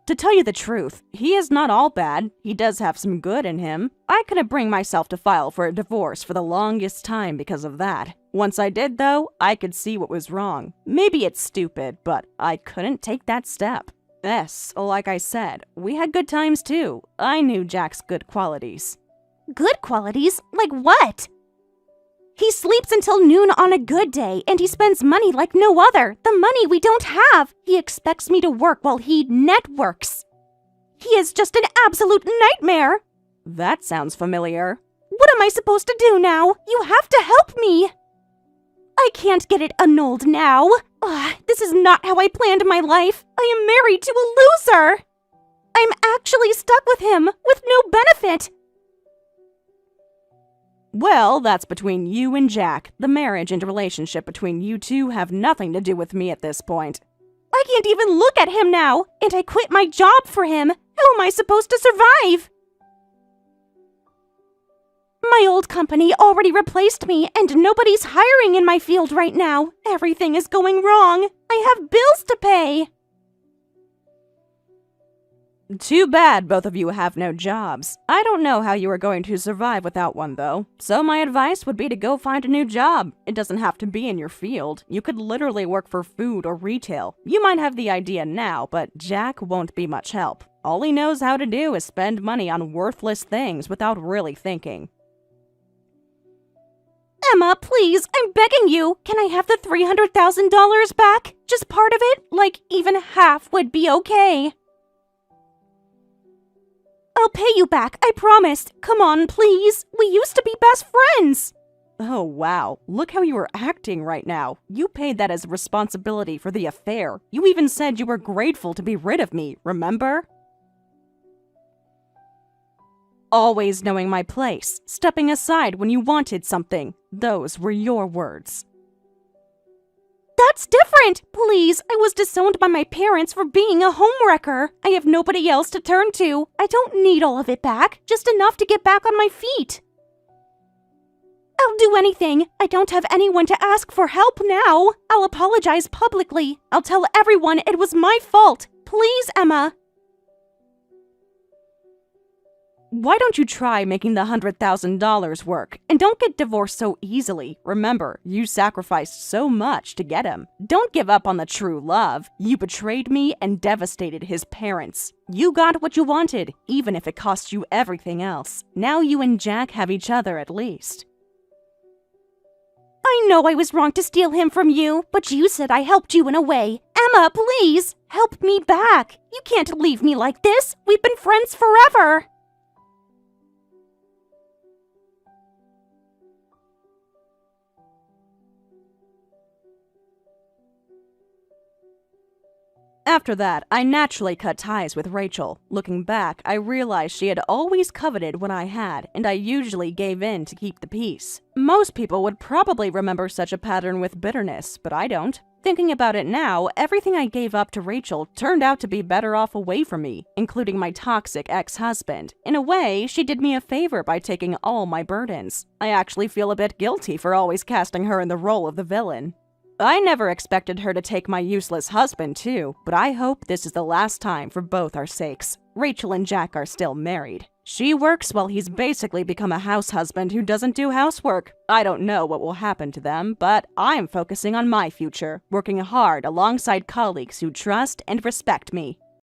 To tell you the truth, he is not all bad. He does have some good in him. I couldn't bring myself to file for a divorce for the longest time because of that. Once I did, though, I could see what was wrong. Maybe it's stupid, but I couldn't take that step. Yes, like I said, we had good times too. I knew Jack's good qualities. Good qualities? Like what? He sleeps until noon on a good day, and he spends money like no other. The money we don't have. He expects me to work while he networks. He is just an absolute nightmare. That sounds familiar. What am I supposed to do now? You have to help me. I can't get it annulled now. Ugh, this is not how I planned my life. I am married to a loser. I'm actually stuck with him, with no benefit. Well, that's between you and Jack. The marriage and relationship between you two have nothing to do with me at this point. I can't even look at him now, and I quit my job for him. How am I supposed to survive? My old company already replaced me, and nobody's hiring in my field right now. Everything is going wrong. I have bills to pay. Too bad both of you have no jobs. I don't know how you are going to survive without one, though. So my advice would be to go find a new job. It doesn't have to be in your field. You could literally work for food or retail. You might have the idea now, but Jack won't be much help. All he knows how to do is spend money on worthless things without really thinking. Emma, please, I'm begging you. Can I have the $300,000 back? Just part of it? Like, even half would be okay. I'll pay you back, I promised. Come on, please. We used to be best friends. Oh, wow. Look how you are acting right now. You paid that as a responsibility for the affair. You even said you were grateful to be rid of me, remember? Always knowing my place, stepping aside when you wanted something. Those were your words. That's different! Please, I was disowned by my parents for being a homewrecker. I have nobody else to turn to. I don't need all of it back, just enough to get back on my feet. I'll do anything. I don't have anyone to ask for help now. I'll apologize publicly. I'll tell everyone it was my fault. Please, Emma. Why don't you try making the $100,000 work? And don't get divorced so easily. Remember, you sacrificed so much to get him. Don't give up on the true love. You betrayed me and devastated his parents. You got what you wanted, even if it cost you everything else. Now you and Jack have each other at least. I know I was wrong to steal him from you, but you said I helped you in a way. Emma, please, help me back. You can't leave me like this. We've been friends forever. After that, I naturally cut ties with Rachel. Looking back, I realized she had always coveted what I had, and I usually gave in to keep the peace. Most people would probably remember such a pattern with bitterness, but I don't. Thinking about it now, everything I gave up to Rachel turned out to be better off away from me, including my toxic ex-husband. In a way, she did me a favor by taking all my burdens. I actually feel a bit guilty for always casting her in the role of the villain. I never expected her to take my useless husband, too, but I hope this is the last time for both our sakes. Rachel and Jack are still married. She works while he's basically become a house husband who doesn't do housework. I don't know what will happen to them, but I'm focusing on my future, working hard alongside colleagues who trust and respect me.